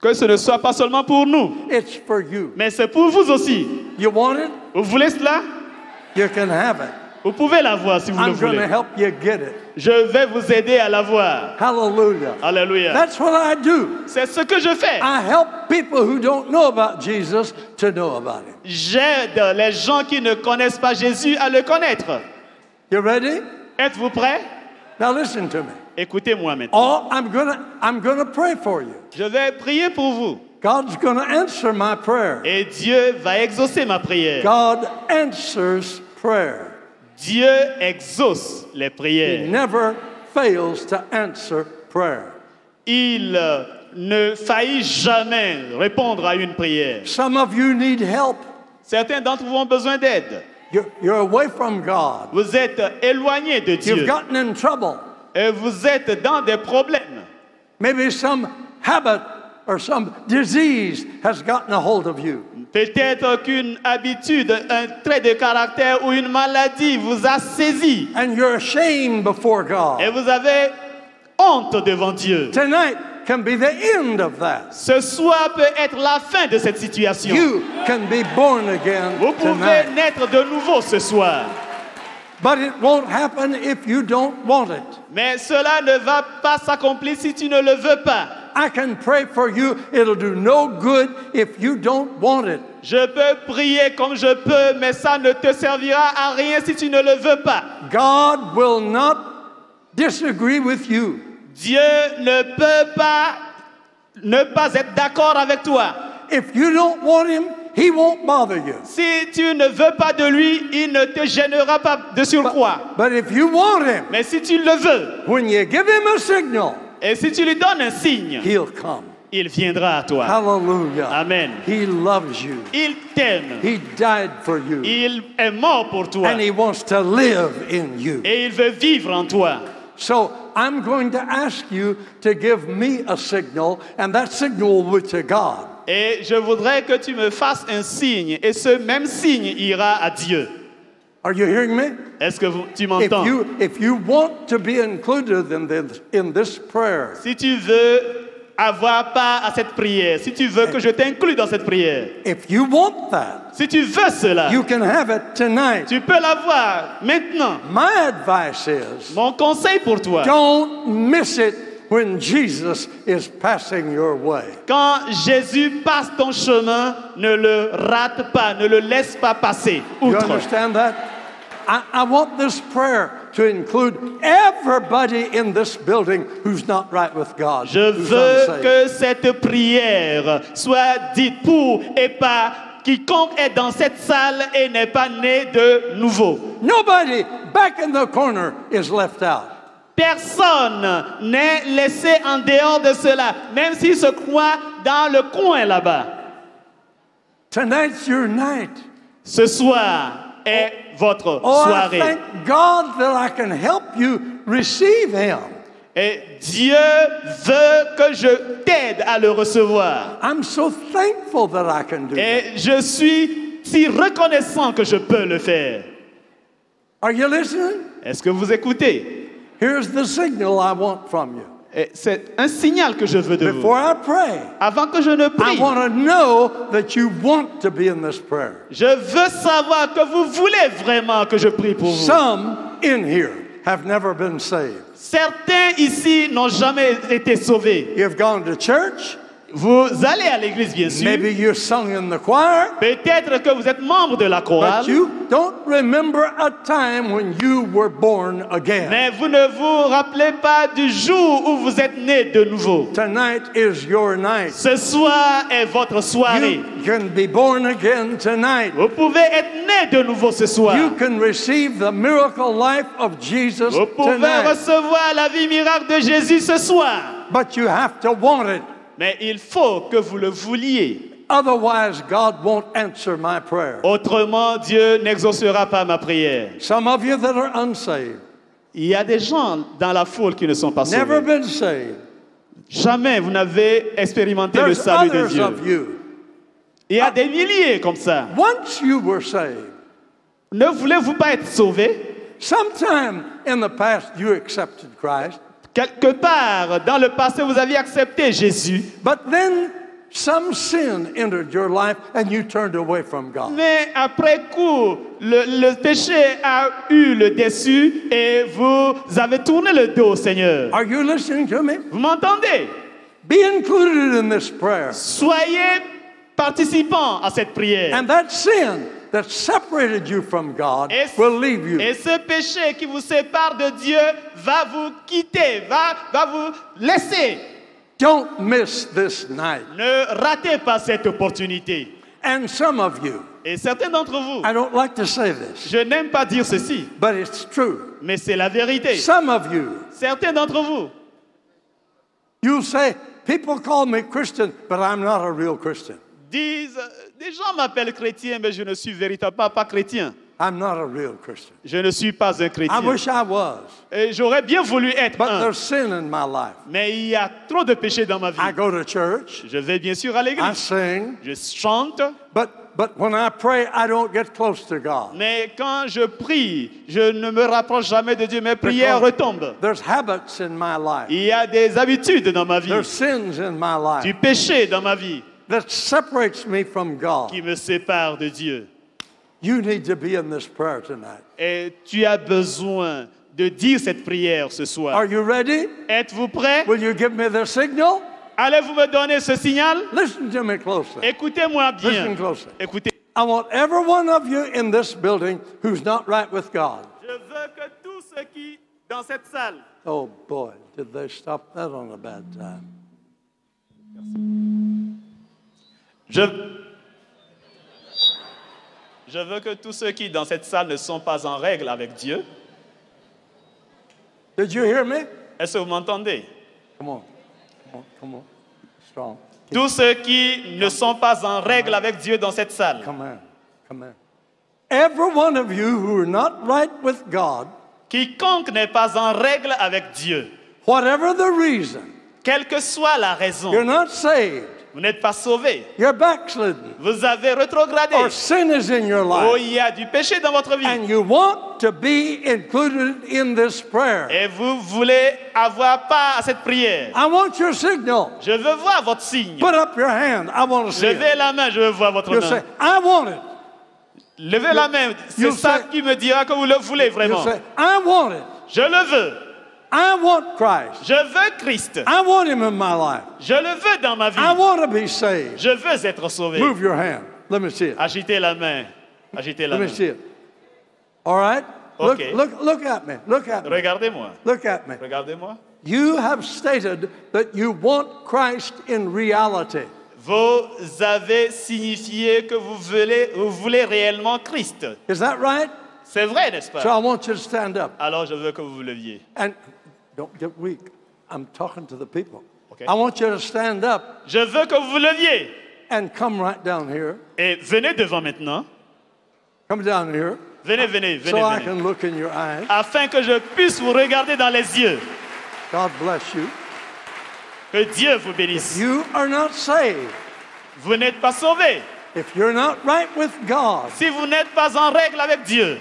Que ce ne soit pas seulement pour nous, It's for you. mais c'est pour vous aussi. You want it? Vous voulez cela? You can have it. Vous pouvez l'avoir si vous le I'm going to voulez. help you get it. Je vais vous aider à l'avoir. Hallelujah. Alléluia. That's what I do. C'est ce que je fais. I help people who don't know about Jesus to know about Him. J'aide les gens qui ne connaissent pas Jésus à le connaître. You ready? Êtes-vous prêts? Now listen to me. Écoutez-moi maintenant. Oh, I'm gonna pray for you. Je vais prier pour vous. God's gonna answer my prayer. Et Dieu va exaucer ma prière. God answers prayer. Dieu exauce les He prières. never fails to answer prayer. Il ne faillit jamais répondre à une prière. Some of you need help. Certains d'entre vous ont besoin d'aide. You're away from God. Vous êtes éloignés de You've Dieu. gotten in trouble. Et vous êtes dans des problèmes. Maybe some habit or some disease has gotten a hold of you. Peut-être qu'une habitude, un trait de caractère ou une maladie vous a saisi. And you're ashamed before Et God. vous avez honte devant Dieu. Tonight can be the end of that. Ce soir peut être la fin de cette situation. You can be born again Vous pouvez tonight. naître de nouveau ce soir. But it won't happen if you don't want it. Mais cela ne va pas s'accomplir si tu ne le veux pas. I can pray for you. It'll do no good if you don't want it. Je peux prier comme je peux, mais ça ne te servira à rien si tu ne le veux pas. God will not disagree with you. Dieu ne peut pas ne pas être d'accord avec toi. If you don't want Him, He won't bother you. Si tu ne veux pas de lui, il ne te gênera pas de surcroît. But if you want Him, Mais si tu le veux, when you give Him a signal, et si tu lui donnes un signe, He'll come. il viendra à toi. Hallelujah. Amen. He loves you. Il t'aime. He died for you. Il est mort pour toi. And He wants to live in you. Et il veut vivre en toi. So I'm going to ask you to give me a signal, and that signal will be to God. Et je voudrais que tu me fasses un signe, et ce même signe ira à Dieu. Are you hearing me? Est-ce que tu m'entends? If you want to be included in this prayer, Si tu veux avoir part à cette prière, si tu veux que je t'inclue dans cette prière, if you want that, si tu veux cela, you can have it tonight. tu peux l'avoir maintenant. My advice is Mon conseil pour toi, don't miss it when Jesus is passing your way. quand Jésus passe ton chemin, ne le rate pas, ne le laisse pas passer. You Outre. understand that? I want this prayer to include everybody in this building who's not right with God. Je who's veux unsaved. que cette prière soit dite pour et par quiconque est dans cette salle et n'est pas né de nouveau. Nobody back in the corner is left out. Personne n'est laissé en dehors de cela, même s'il se croit dans le coin là-bas. Tonight's your night. Ce soir est votre Oh, I soirée. thank God that I can help you receive Him. Et Dieu veut que je t'aide à le recevoir. I'm so thankful that I can do that. Et je suis si reconnaissant que je peux le faire. Are you listening? Est-ce que vous écoutez? Here's the signal I want from you. Et c'est un signal que je veux de vous. Before I pray, Avant que je ne I prie, want to know that you want to be in this prayer. je veux savoir que vous voulez vraiment que je prie pour vous. Some in here have never been saved. Certains ici n'ont jamais été sauvés. You've gone to church. Vous allez à l'église, bien sûr. Maybe you sung in the choir. Peut-être que vous êtes membre de la chorale. But you don't remember a time when you were born again. Mais vous ne vous rappelez pas du jour où vous êtes né de nouveau. Tonight is your night. Ce soir est votre soirée. You can be born again tonight. Vous pouvez être né de nouveau ce soir. You can receive the miracle life of Jesus Vous pouvez tonight. recevoir la vie miracle de Jésus ce soir. But you have to want it. Mais il faut que vous le vouliez. Otherwise, God won't answer my prayer. Autrement, Dieu n'exaucera pas ma prière. Some of you that are unsaved, Il y a des gens dans la foule qui ne sont pas never sauvés. been saved. Jamais vous n'avez expérimenté le There's salut de others Dieu. of you. Il y a des milliers comme ça. Once you were saved, Ne voulez-vous pas être sauvés? sometime in the past you accepted Christ, Quelque part dans le passé, vous aviez accepté Jésus. but then some sin entered your life and you turned away from God. Mais après coup, le péché a eu le dessus et vous avez tourné le dos au Seigneur. Are you listening to me? Vous m'entendez? Be included in this prayer. Soyez participants à cette prière. And that sin that separated you from God Et, will leave you. et ce péché qui vous sépare de Dieu va vous quitter, va vous laisser. Don't miss this night. Ne ratez pas cette opportunité. And some of you, Et certains d'entre vous, I don't like to say this, je n'aime pas dire ceci, but it's true. mais c'est la vérité. Some of you, Certains d'entre vous, you'll say, people call me Christian, but I'm not a real Christian. disent, des gens m'appellent chrétien, mais je ne suis véritablement pas chrétien. I'm not a real Christian. Je ne suis pas un I chrétien. wish I was, Et j'aurais bien voulu être but un, there's sin in my life. mais il y a trop de péchés dans ma vie. I go to church, Je vais bien sûr à I l'église, sing, je chante, but when I pray, I don't get close to God. mais quand je prie, je ne me rapproche jamais de Dieu. Mes prières retombent. There's habits in my life. Il y a des habitudes dans ma vie, There's sins in my du life péché dans ma vie that separates me from God. qui me séparent de Dieu. You need to be in this prayer tonight. Et tu as besoin de dire cette prière ce soir. Are you ready? Êtes-vous prêts? Will you give me the signal? Allez-vous me donner ce signal? Listen to me closely. Écoutez-moi bien. Listen closely. Écoutez. I want every one of you in this building who's not right with God. Je veux que tous ceux qui, dans cette salle, Oh boy, did they stop that on a bad time. je veux que tous ceux qui, dans cette salle, ne sont pas en règle avec Dieu. Did you hear me? Est-ce que vous m'entendez? Come on. Come on. Come on. Strong. Tous ceux qui ne sont pas en règle avec Dieu dans cette salle. Come on. Come on. Every one of you who are not right with God, Quiconque n'est pas en règle avec Dieu, whatever the reason, quelle que soit la raison, you're not saved. Vous n'êtes pas sauvé. You're backslidden. Vous avez rétrogradé. Or sin is in your Oh, life. il y a du péché dans votre vie. And you want to be included in this prayer. Et vous voulez avoir part à cette prière. I want your signal. Je veux voir votre signe. Put up your hand. I want to see it. Levez la main, je veux voir votre You main. say, I want it. Levez la main. C'est you ça say- qui me dira que vous le voulez You vraiment. say, I want it. Je le veux. I want Christ. Je veux Christ. I want him in my life. Je le veux dans ma vie. I want to be saved. Je veux être sauvé. Move your hand. Let me see it. Agitez la main. Agitez la Let me main. see it. All right? Okay. Look at me. Look at me. Regardez-moi. Look at me. Regardez-moi. You have stated that you want Christ in reality. Vous avez signifié que vous voulez réellement Christ. Is that right? C'est vrai, n'est-ce So pas? I want you to stand up. Alors je veux que vous vous leviez. And don't get weak. I'm talking to the people. Okay. I want you to stand up Je veux que vous vous leviez. and come right down here. Et venez devant maintenant. Come down here. Venez, venez, So venez, I venez. can look in your eyes. Afin que je puisse vous regarder dans les yeux. God bless you. Que Dieu vous bénisse. You are not saved Vous n'êtes pas sauvés if you're not right with God. si vous n'êtes pas en règle avec Dieu.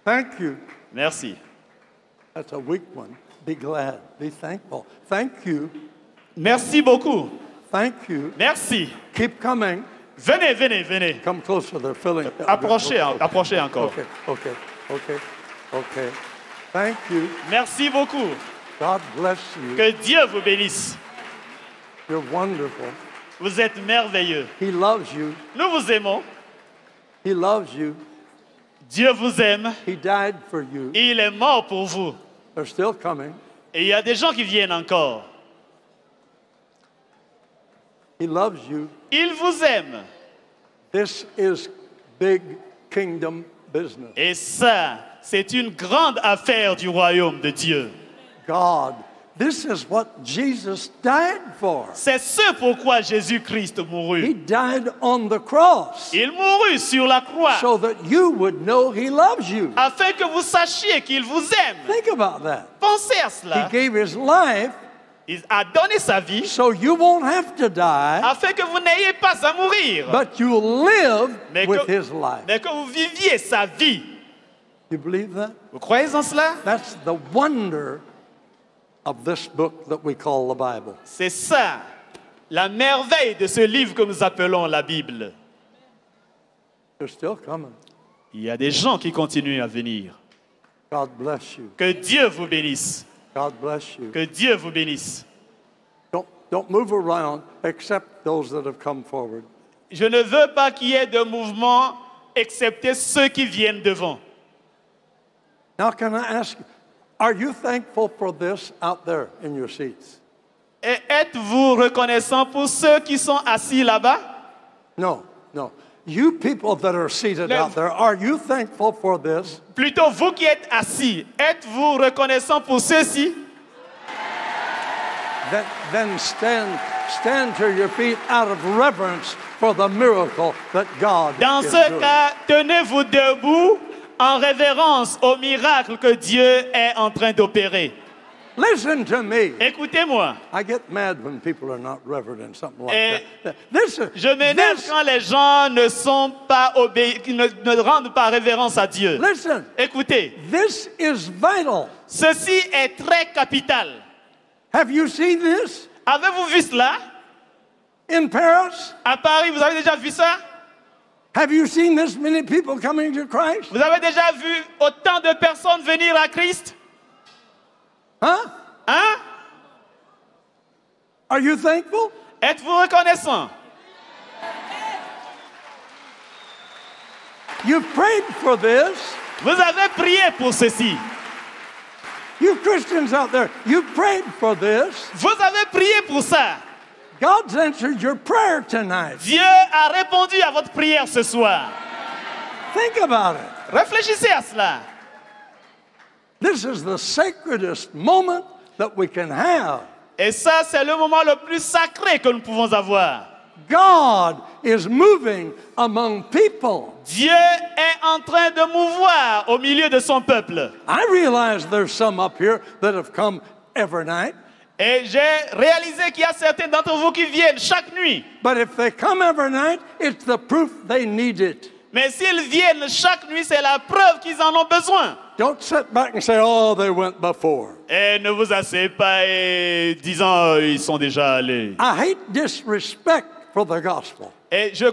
Thank you. Merci. That's a weak one. Be glad. Be thankful. Thank you. Merci beaucoup. Thank you. Merci. Keep coming. Venez, venez, venez. Come closer. They're filling. Approchez, approchez encore. Okay. Thank you. Merci beaucoup. God bless you. Que Dieu vous bénisse. You're wonderful. Vous êtes merveilleux. He loves you. Nous vous aimons. He loves you. Dieu vous aime. He died for you. Il est mort pour vous. They're still coming. Et il y a des gens qui viennent encore. He loves you. Il vous aime. This is big kingdom business. Et ça, c'est une grande affaire du royaume de Dieu. God, this is what Jesus died for. C'est ce pourquoi Jésus-Christ He mourut. died on the cross Il mourut sur la croix so that you would know He loves you. afin que vous sachiez qu'il vous aime. Think about that. Pensez à He cela. gave His life Il a donné sa vie so you won't have to die, afin que vous n'ayez pas à mourir, but you'll live mais with que, His life. mais que vous viviez sa vie. You believe that? Vous croyez en cela? That's the wonder of this book that we call the Bible. C'est ça, la merveille de ce livre que nous appelons la Bible. They're still coming. Il y a des gens qui continuent à venir. God bless you. Que Dieu vous bénisse. God bless you. Que Dieu vous bénisse. Don't move around except those that have come forward. Je ne veux pas qu'il y ait de mouvement excepté ceux qui viennent devant. Now, can I ask you, are you thankful for this out there in your seats? Et êtes-vous reconnaissant pour ceux qui sont assis là-bas? No. You people that are seated out there, are you thankful for this? Plutôt vous qui êtes assis, êtes-vous reconnaissant pour ceux-ci? Then stand to your feet out of reverence for the miracle that God Dans is ce doing. cas, tenez-vous debout en révérence au miracle que Dieu est en train d'opérer. Listen to me. Écoutez-moi. I get mad when people are not reverent in something like Eh, that. Je m'énerve quand les gens ne sont pas ne rendent pas révérence à Dieu. Listen, Écoutez, this is vital. ceci est très capital. Have you seen this Avez-vous vu cela? in Paris? À Paris, vous avez déjà vu ça? Have you seen this many people coming to Christ? Vous avez déjà vu autant de personnes venir à Christ? Huh? Hein? Are you thankful? Êtes-vous reconnaissant? You've prayed for this. Vous avez prié pour ceci. You Christians out there, you prayed for this. Vous avez prié pour ça. God's answered your prayer tonight. Dieu a répondu à votre prière ce soir. Think about it. Réfléchissez à cela. This is the sacredest moment that we can have. Et ça, c'est le moment le plus sacré que nous pouvons avoir. God is moving among people. Dieu est en train de mouvoir au milieu de son peuple. I realize there's some up here that have come every night. Et j'ai réalisé qu'il y a certains d'entre vous qui viennent chaque nuit. But if they come every night, it's the proof they need it. Mais s'ils viennent chaque nuit, c'est la preuve qu'ils en ont besoin. Don't sit back and say, oh, they went before. Et ne vous asseyez pas et disant ils sont déjà allés. I hate disrespect for the gospel. Et je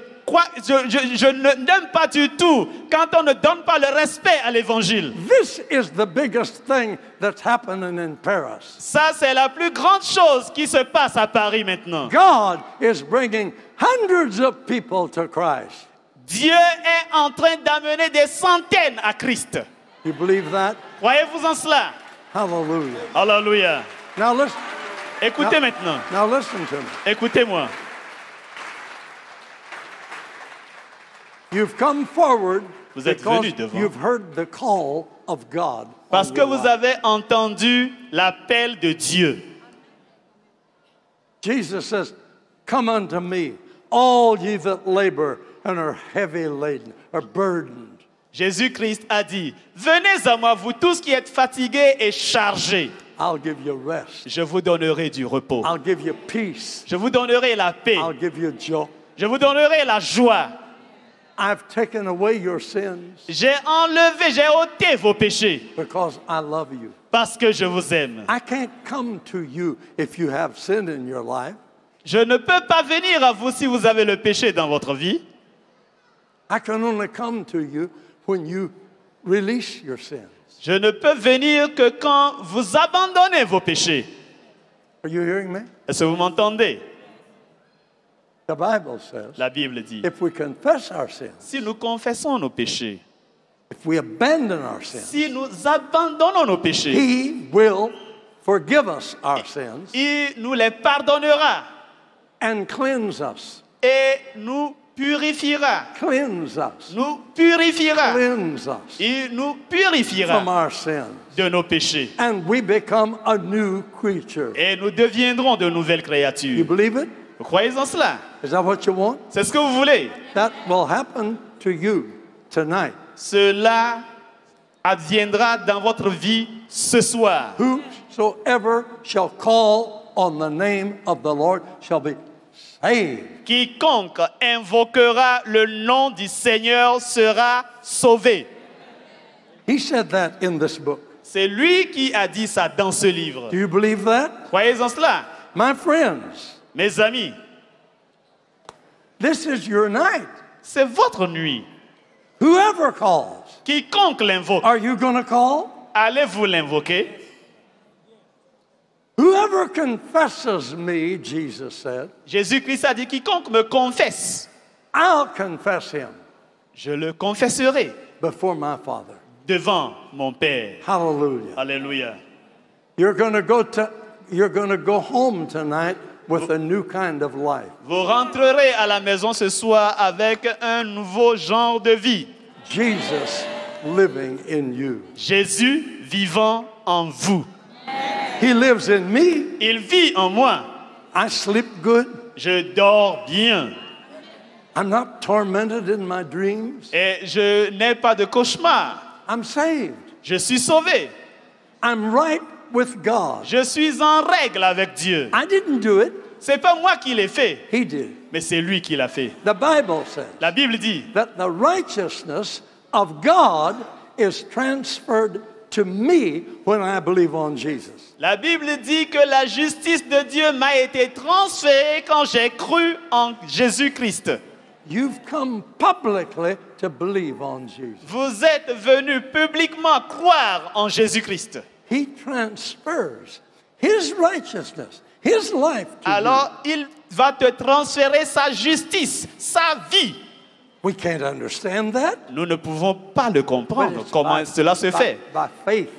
n'aime pas du tout quand on ne donne pas le respect à l'évangile. This is the biggest thing that's happening in Paris. Ça, c'est la plus grande chose qui se passe à Paris maintenant. God is bringing hundreds of people to Christ. Dieu est en train d'amener des centaines à Christ. You believe that? Croyez-vous en cela? Hallelujah. Alléluia. Now listen. Écoutez maintenant. Now listen to me. Écoutez-moi. You've come forward Vous êtes because venus devant. you've heard the call of God. Parce on que your vous life. avez entendu l'appel de Dieu. Jesus says, come unto me, all ye that labor and are heavy laden, are burdened. Jésus-Christ a dit, venez à moi, vous tous qui êtes fatigués et chargés. I'll give you rest. Je vous donnerai du repos. I'll give you peace. Je vous donnerai la paix. I'll give you joy. Je vous donnerai la joie. I've taken away your sins J'ai enlevé, j'ai ôté vos péchés because I love you. parce que je vous aime. I can't come to you if you have sin in your life. Je ne peux pas venir à vous si vous avez le péché dans votre vie. I can only come to you when you release your sins. Je ne peux venir que quand vous abandonnez vos péchés. Are you hearing me? Est-ce que vous m'entendez? The Bible says, La Bible dit, if we confess our sins, si nous confessons nos péchés, if we abandon our sins, si nous abandonnons nos péchés, He will forgive us our sins il nous les pardonnera and cleanse us. et nous purifiera. Cleanse us. Nous purifiera. Cleanse us Il nous from purifiera our sins. de nos péchés. And we become a new creature. Et nous deviendrons de nouvelles You créatures. believe it? Vous croyez en cela? Is that what you want? C'est ce que vous voulez. That will happen to you tonight. Cela adviendra dans votre vie ce soir. Whosoever shall call on the name of the Lord shall be saved. Quiconque invoquera le nom du Seigneur sera sauvé. He said that in this book. C'est lui qui a dit ça dans ce livre. Do you believe that? Croyez en cela? My friends, Mes amis, this is your night. c'est votre nuit. Whoever calls, Quiconque l'invoque, are you going to call? allez-vous l'invoquer? Whoever confesses me, Jesus said, Jésus-Christ a dit, quiconque me confesse, I'll confess him je le confesserai before my Father. devant mon Père. Hallelujah. Alléluia. You're going to go home tonight with a new kind of life. Vous rentrerez à la maison ce soir avec un nouveau genre de vie. Jesus living in you. Jésus vivant en vous. He lives in me. Il vit en moi. I sleep good. Je dors bien. I'm not tormented in my dreams. Et je n'ai pas de cauchemar. I'm saved. Je suis sauvé. I'm right with God. Je suis en règle avec Dieu. I didn't do it. C'est pas moi qui l'ai fait, He did. mais c'est lui qui l'a fait. The Bible says La Bible dit that the righteousness of God is transferred to me when I believe on Jesus. La Bible dit que la justice de Dieu m'a été transférée quand j'ai cru en Jésus-Christ. You've come publicly to believe on Jesus. Vous êtes venu publiquement croire en Jésus-Christ. He transfers His righteousness, His life to Alors, il va te transférer sa justice, sa vie. you. We can't understand that. Nous ne pouvons pas le But comprendre, it's comment cela se fait. by faith,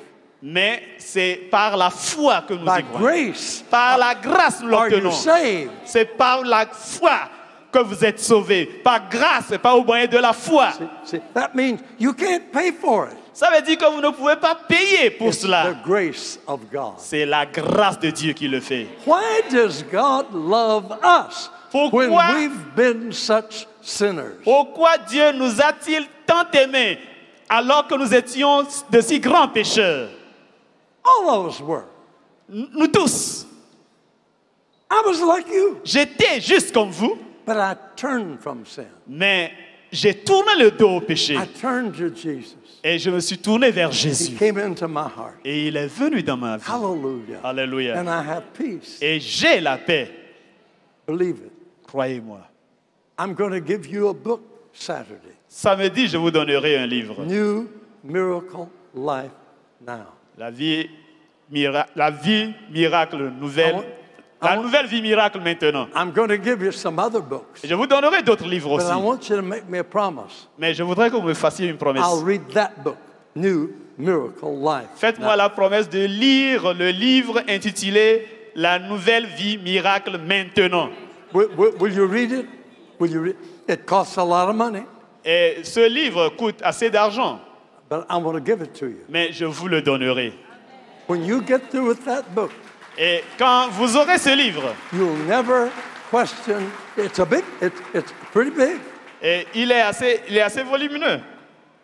Mais c'est par la foi que nous by y croyons. grace, Par la grâce, nous are you l'obtenons. saved. C'est par la foi que vous êtes sauvés. Par grâce, et pas au moyen de la foi. See, that means you can't pay for it. Ça veut dire que vous ne pouvez pas payer pour It's cela. the grace of God. C'est la grâce de Dieu qui le fait. Why does God love us when Pourquoi, we've been such sinners? pourquoi Dieu nous a-t-il tant aimés alors que nous étions de si grands pécheurs? All of us were. Nous tous. I was like you, J'étais juste comme vous, but I turned from sin. mais j'ai tourné le dos au péché. I turned to Jesus. Et je me suis tourné vers He Jésus. came into my heart. Et il est venu dans ma vie. Hallelujah. Alléluia. And I have peace. Et j'ai la paix. Believe it. Croyez-moi. I'm going to give you a book Saturday. Samedi, je vous donnerai un livre. New Miracle Life Now. La vie miracle nouvelle. La nouvelle vie miracle maintenant. I'm going to give you some other books. Et je vous donnerai d'autres livres But aussi. I want you to make me a promise. Mais je voudrais que vous me fassiez une promesse. I'll read that book, New Miracle Life. Faites-moi la promesse de lire le livre intitulé La nouvelle vie miracle maintenant. Will you read it? Will you read? It costs a lot of money, Et ce livre coûte assez d'argent, but I want to give it to you. mais je vous le donnerai. When you get through with that book, Et quand vous aurez ce livre, you'll never question. It's pretty big. et il est assez volumineux.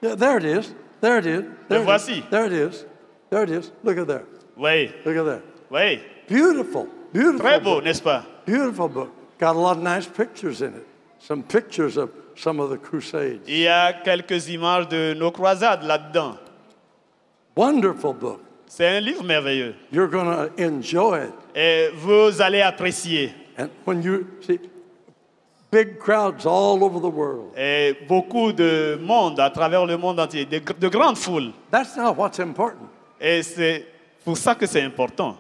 Yeah, there it is. There it is. There it voici. is. There it is. There it is. Look at there. Oui, Look at there. oui. Beautiful. Beautiful. Très beau, book. n'est-ce pas? Beautiful book. Got a lot of nice pictures in it. Some pictures of some of the crusades. Il y a quelques images de nos croisades là-dedans. Wonderful book. C'est un livre merveilleux. You're going to enjoy it. Et vous allez apprécier. And when you see big crowds all over the world, Et beaucoup de monde à travers le monde entier, de grandes foules. that's not what's important. Et c'est pour ça que c'est important.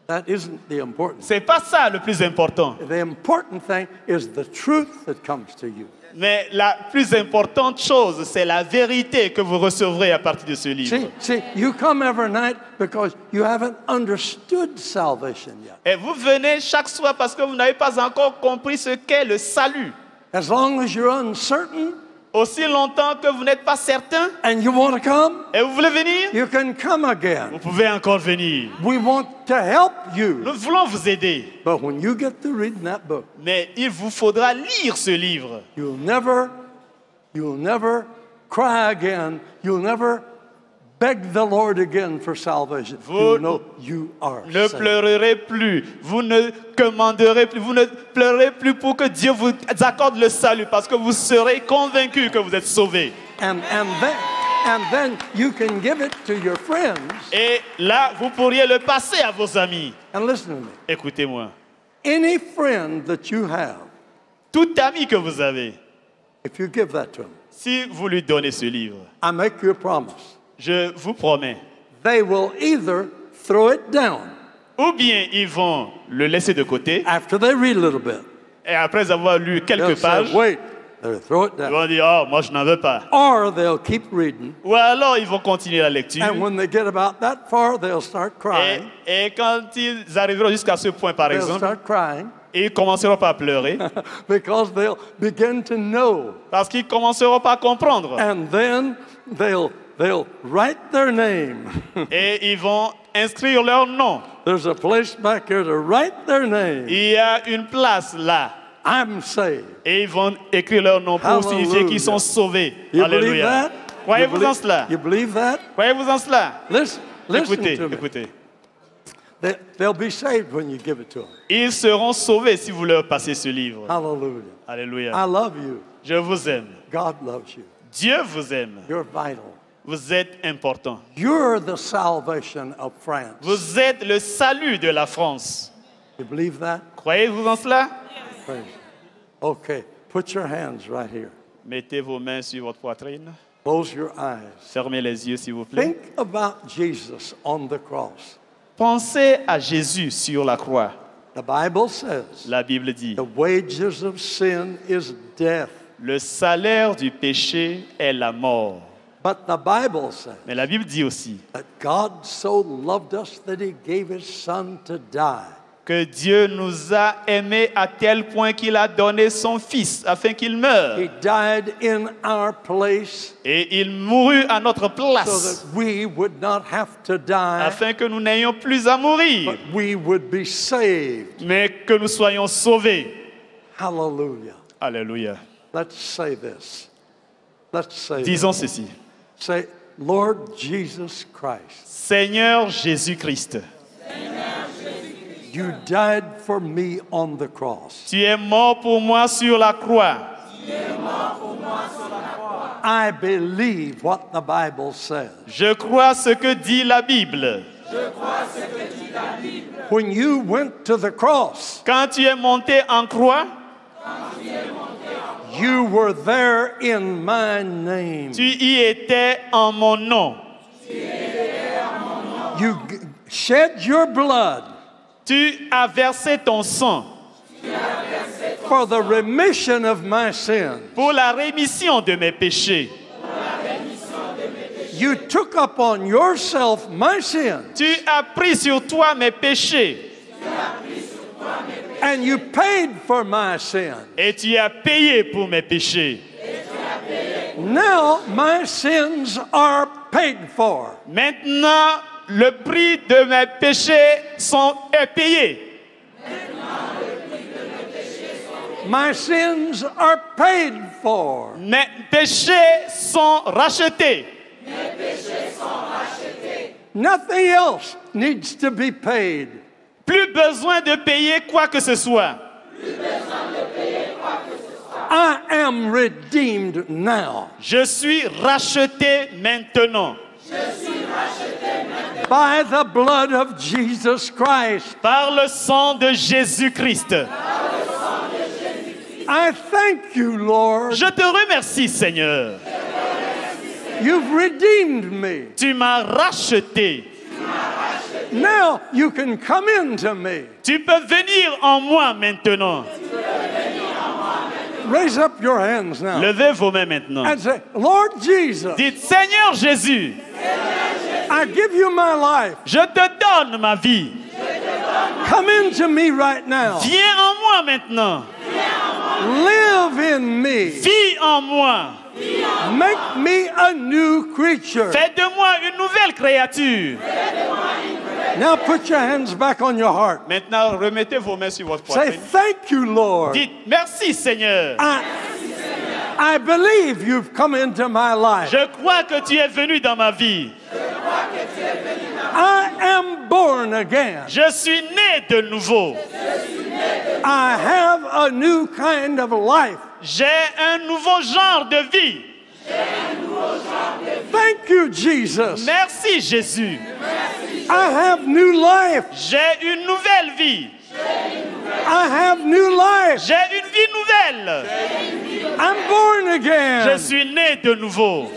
That isn't the important. C'est pas ça le plus important. The important thing is the truth that comes to you. Mais la plus importante chose, c'est la vérité que vous recevrez à partir de ce livre. See, you come every night because you haven't understood salvation yet. Et vous venez chaque soir parce que vous n'avez pas encore compris ce qu'est le salut. As long as you're uncertain Aussi longtemps que vous n'êtes pas certain and you want to come, et vous voulez venir, you can come again. vous pouvez encore venir. We want to help you. Nous voulons vous aider. But when you get to reading that book, Mais il vous faudra lire ce livre. you'll never cry again. You'll never beg the Lord again for salvation. Vous You know you are Ne saved. pleurerez plus, vous ne commanderez plus, vous ne pleurez plus pour que Dieu vous accorde le salut parce que vous serez convaincus que vous êtes sauvés. And then you can give it to your friends. Et là, vous pourriez le passer à vos amis. And listen to me. Écoutez-moi. Any friend that you have, Tout ami que vous avez, if you give that to him, si vous lui donnez ce livre, I make you a promise. je vous promets, They will either throw it down ou bien ils vont le laisser de côté, after they read a little bit. et après avoir lu They'll quelques say, pages, wait, they'll throw it ils down. vont dire, oh, moi je n'en veux pas. Or they'll keep reading. Ou alors ils vont continuer la lecture. And when they get about that far, they'll start crying. Et quand ils arriveront jusqu'à ce point, par They'll exemple, start crying ils commenceront par pleurer because they'll begin to know. parce qu'ils commenceront par comprendre. And then they'll write their name. Et ils vont inscrire leur nom. There's a place back here to write their name. Il y a une place là. I'm saved. Et ils vont écrire leur nom pour signifier qu'ils sont sauvés. You believe Alléluia. that? Croyez-vous en cela? You believe that? Croyez-vous en cela? Listen Écoutez, to me. écoutez. They'll be saved when you give it to them. Ils seront sauvés si vous leur passez ce livre. Hallelujah. Alléluia. I love you. Je vous aime. God loves you. Dieu vous aime. You're vital. Vous êtes important. You're the salvation of France. Vous êtes le salut de la France. You believe that? Croyez-vous en cela? Praise you. Okay, put your hands right here. Mettez vos mains sur votre poitrine. Close your eyes. Fermez les yeux, s'il vous plaît. Think about Jesus on the cross. Pensez à Jésus sur la croix. The Bible says La Bible dit, the wages of sin is death. le salaire du péché est la mort. But the Bible says Mais la Bible dit aussi that God so loved us that he gave his son to die. que Dieu nous a aimés à tel point qu'il a donné son Fils afin qu'il meure. He died in our place Et il mourut à notre so place that we would not have to die, afin que nous n'ayons plus à mourir, but we would be saved. mais que nous soyons sauvés. Hallelujah. Alléluia. Let's say this. Let's say Disons this. ceci. Say, Lord Jesus Christ, Seigneur Jésus-Christ, you died for me on the cross. tu es mort pour moi sur la croix. I believe what the Bible says. Je crois ce que dit la Bible. When you went to the cross, Quand tu es monté en croix, you were there in my name. tu y étais en mon nom. You shed your blood Tu as versé ton sang for the remission of my sin. pour la rémission de mes péchés. You took upon yourself my sin, Tu as pris sur toi mes péchés and you paid for my sin. et tu as payé pour mes péchés. Now my sins are paid for. Maintenant, le prix de mes péchés est payé. My sins are paid for. Mes péchés sont rachetés. Nothing else needs to be paid. Plus besoin de payer quoi que ce soit. I am redeemed now Je suis racheté maintenant by the blood of Jesus Christ. par le sang de Jésus-Christ. I thank you, Lord. Je te remercie, Seigneur. You've redeemed me. Tu m'as racheté. Now you can come into me. Tu peux venir en moi maintenant. Raise up your hands now Levez vos mains maintenant. and say, Lord Jesus, Dites, Seigneur Jésus, I give you my life. je te donne ma vie. Come into me right now. Viens en moi maintenant. Live in me. Vis en moi. Make me a new creature. Fais de moi une nouvelle créature. Now put your hands back on your heart. Maintenant, remettez vos mains sur votre Say, poitrine. thank you, Lord. Dites, merci Seigneur. I believe you've come into my life. Je crois que tu es venu dans ma vie. I am born again. Je suis né de nouveau. I have a new kind of life. J'ai un nouveau genre de vie. Thank you, Jesus. Merci Jésus. I have new life. J'ai une nouvelle vie. I have new life. J'ai une vie nouvelle. I'm born Je again. suis né de nouveau.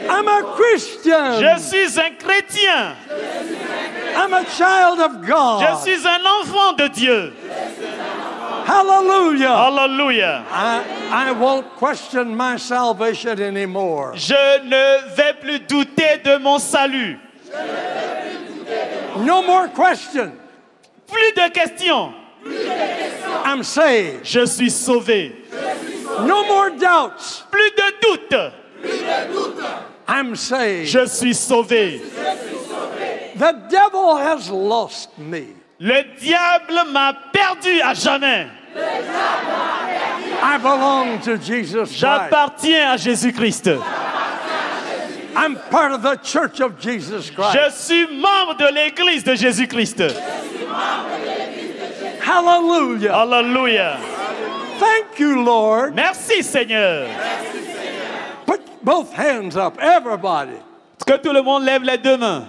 I'm a Christian. Je suis un chrétien. I'm a child of Je God. suis un enfant de Dieu. Hallelujah. Alléluia. I won't question my salvation anymore. Je ne vais plus douter de mon salut. No more question. Plus de questions. I'm saved. Je suis sauvé. No more doubts. Plus de doutes. I'm saved. Je suis sauvé. The devil has lost me. Le diable m'a perdu à jamais. I belong to Jesus Christ. J'appartiens à Jésus-Christ. I'm part of the church of Jesus Christ. Je suis membre de l'Église de Jésus-Christ. Hallelujah. Alléluia. Thank you, Lord. Merci Seigneur. Put both hands up, everybody. Que tout le monde lève les deux mains.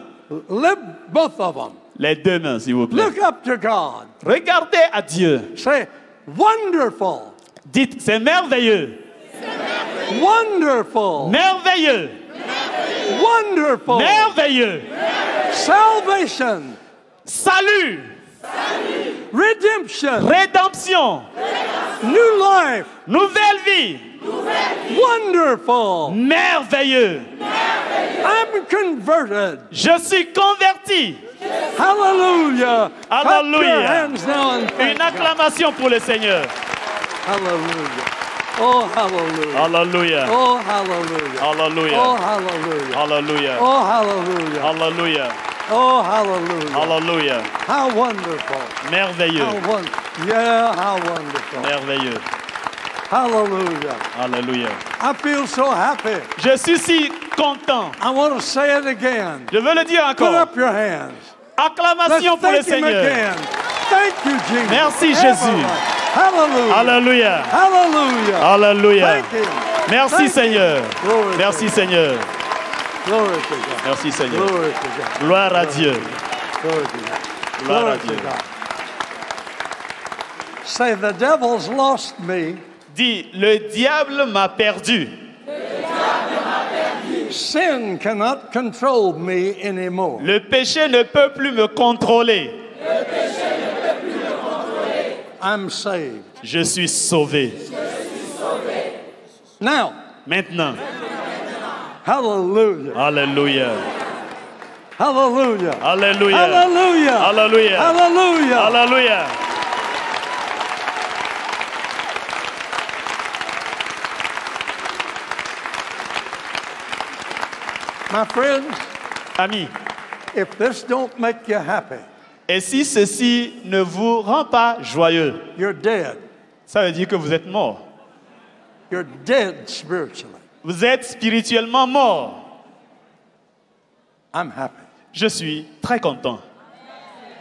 Lift both of them. Les deux mains, s'il vous plaît. Look up to God. Regardez à Dieu. Say, wonderful. Dites, c'est merveilleux. Wonderful. Merveilleux. Wonderful. Merveilleux. Salvation. Salut. Redemption. Rédemption. New life. Nouvelle vie. Wonderful. Merveilleux. I'm converted. Je suis converti. Hallelujah. Clap your Hallelujah. hands now and thank Une God. acclamation pour le Seigneur. Hallelujah. Oh, hallelujah. Alléluia. Oh, hallelujah. Oh, Alléluia. hallelujah. Alléluia. Oh, hallelujah. Alléluia. Oh, hallelujah. Alléluia. How wonderful. Merveilleux. How wonderful. Yeah, how wonderful. Merveilleux. Hallelujah. Alléluia. I feel so happy. Je suis si content. I want to say it again. Je veux le dire Put encore. up your hands. Acclamation Let's pour le thank him Seigneur. again. Thank you, Jesus. Merci, Jésus. Hallelujah. Alléluia. Hallelujah. Alléluia. Thank him. Merci Thank Seigneur. you. Glory Merci to Seigneur. God. Glory to God. Merci Seigneur. Glory to God. Gloire à Dieu. Glory to God. Gloire Glory à to Dieu. God. Say, the devil's lost me. Dis, le diable m'a perdu. Sin cannot control me anymore. Le péché ne peut plus me contrôler. I'm saved. Je suis sauvé. Now, Maintenant. hallelujah. Alléluia. Hallelujah. Alléluia. Hallelujah. Alléluia. Hallelujah. Alléluia. My friends, Amis, if this don't make you happy, et si ceci ne vous rend pas joyeux, you're dead. ça veut dire que vous êtes mort. You're dead spiritually. Vous êtes spirituellement mort. I'm happy. Je suis très content.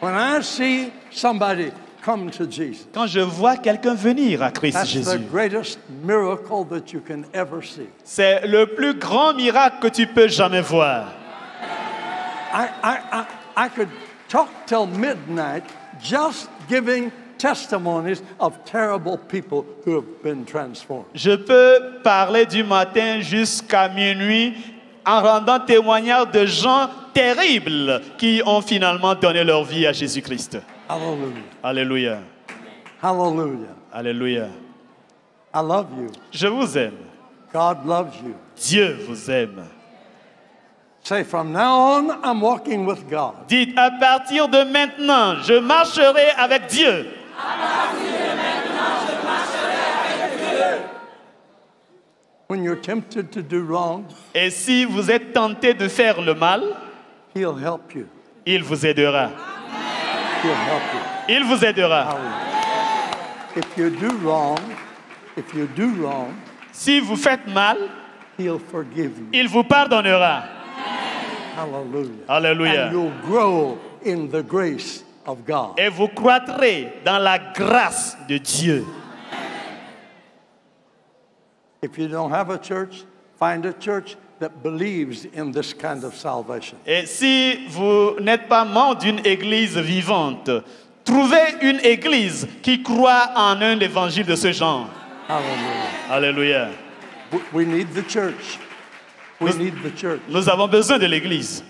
When I see somebody come to Jesus, Quand je vois quelqu'un venir à Christ that's the Jésus, greatest miracle that you can ever see. c'est le plus grand miracle que tu peux jamais voir. I could talk till midnight just giving testimonies of terrible people who have been transformed. Je peux parler du matin jusqu'à minuit en rendant témoignage de gens terribles qui ont finalement donné leur vie à Jésus-Christ. Hallelujah. Alléluia. Hallelujah. Alléluia. I love you. Je vous aime. God loves you. Dieu vous aime. Say, from now on, I'm walking with God. Dites, à partir de maintenant, je marcherai avec Dieu. When you're tempted to do wrong, Et si vous êtes tenté de faire le mal, He'll help you. il vous aidera. He'll help you. Il vous aidera. If you do wrong, Si vous faites mal, He'll forgive you. il vous pardonnera. Hallelujah. Alléluia. And you'll grow in the grace of God. Et vous croîtrez dans la grâce de Dieu. If you don't have a church, find a church that believes in this kind of salvation. Et si vous n'êtes pas membre d'une église vivante, trouvez une église qui croit en un évangile de ce genre. Hallelujah. Alléluia. We need the church. We need the church. Nous avons besoin de l'église.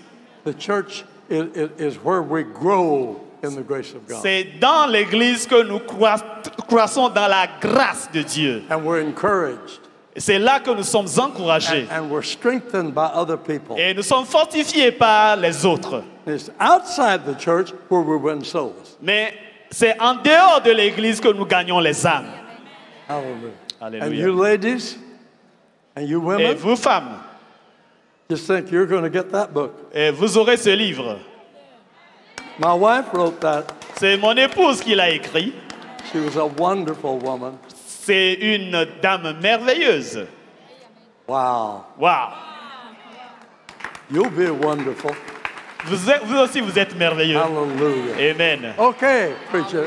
The church is where we grow in the grace of God. C'est dans l'église que nous croissons dans la grâce de Dieu. And we're encouraged. C'est là que nous sommes encouragés. And we're strengthened by other people. Et nous sommes fortifiés par les autres. It's outside the church where we win souls. Mais c'est en dehors de l'église que nous gagnons les âmes. Hallelujah. Alléluia. And you ladies and you Et women, vous femmes, just think you're going to get that book. et vous aurez ce livre. My wife wrote that. C'est mon épouse qui l'a écrit. She was a wonderful woman. C'est une dame merveilleuse. Wow. Waouh! You'll be wonderful. Vous aussi, vous êtes merveilleux. Hallelujah. Amen. Okay, preacher.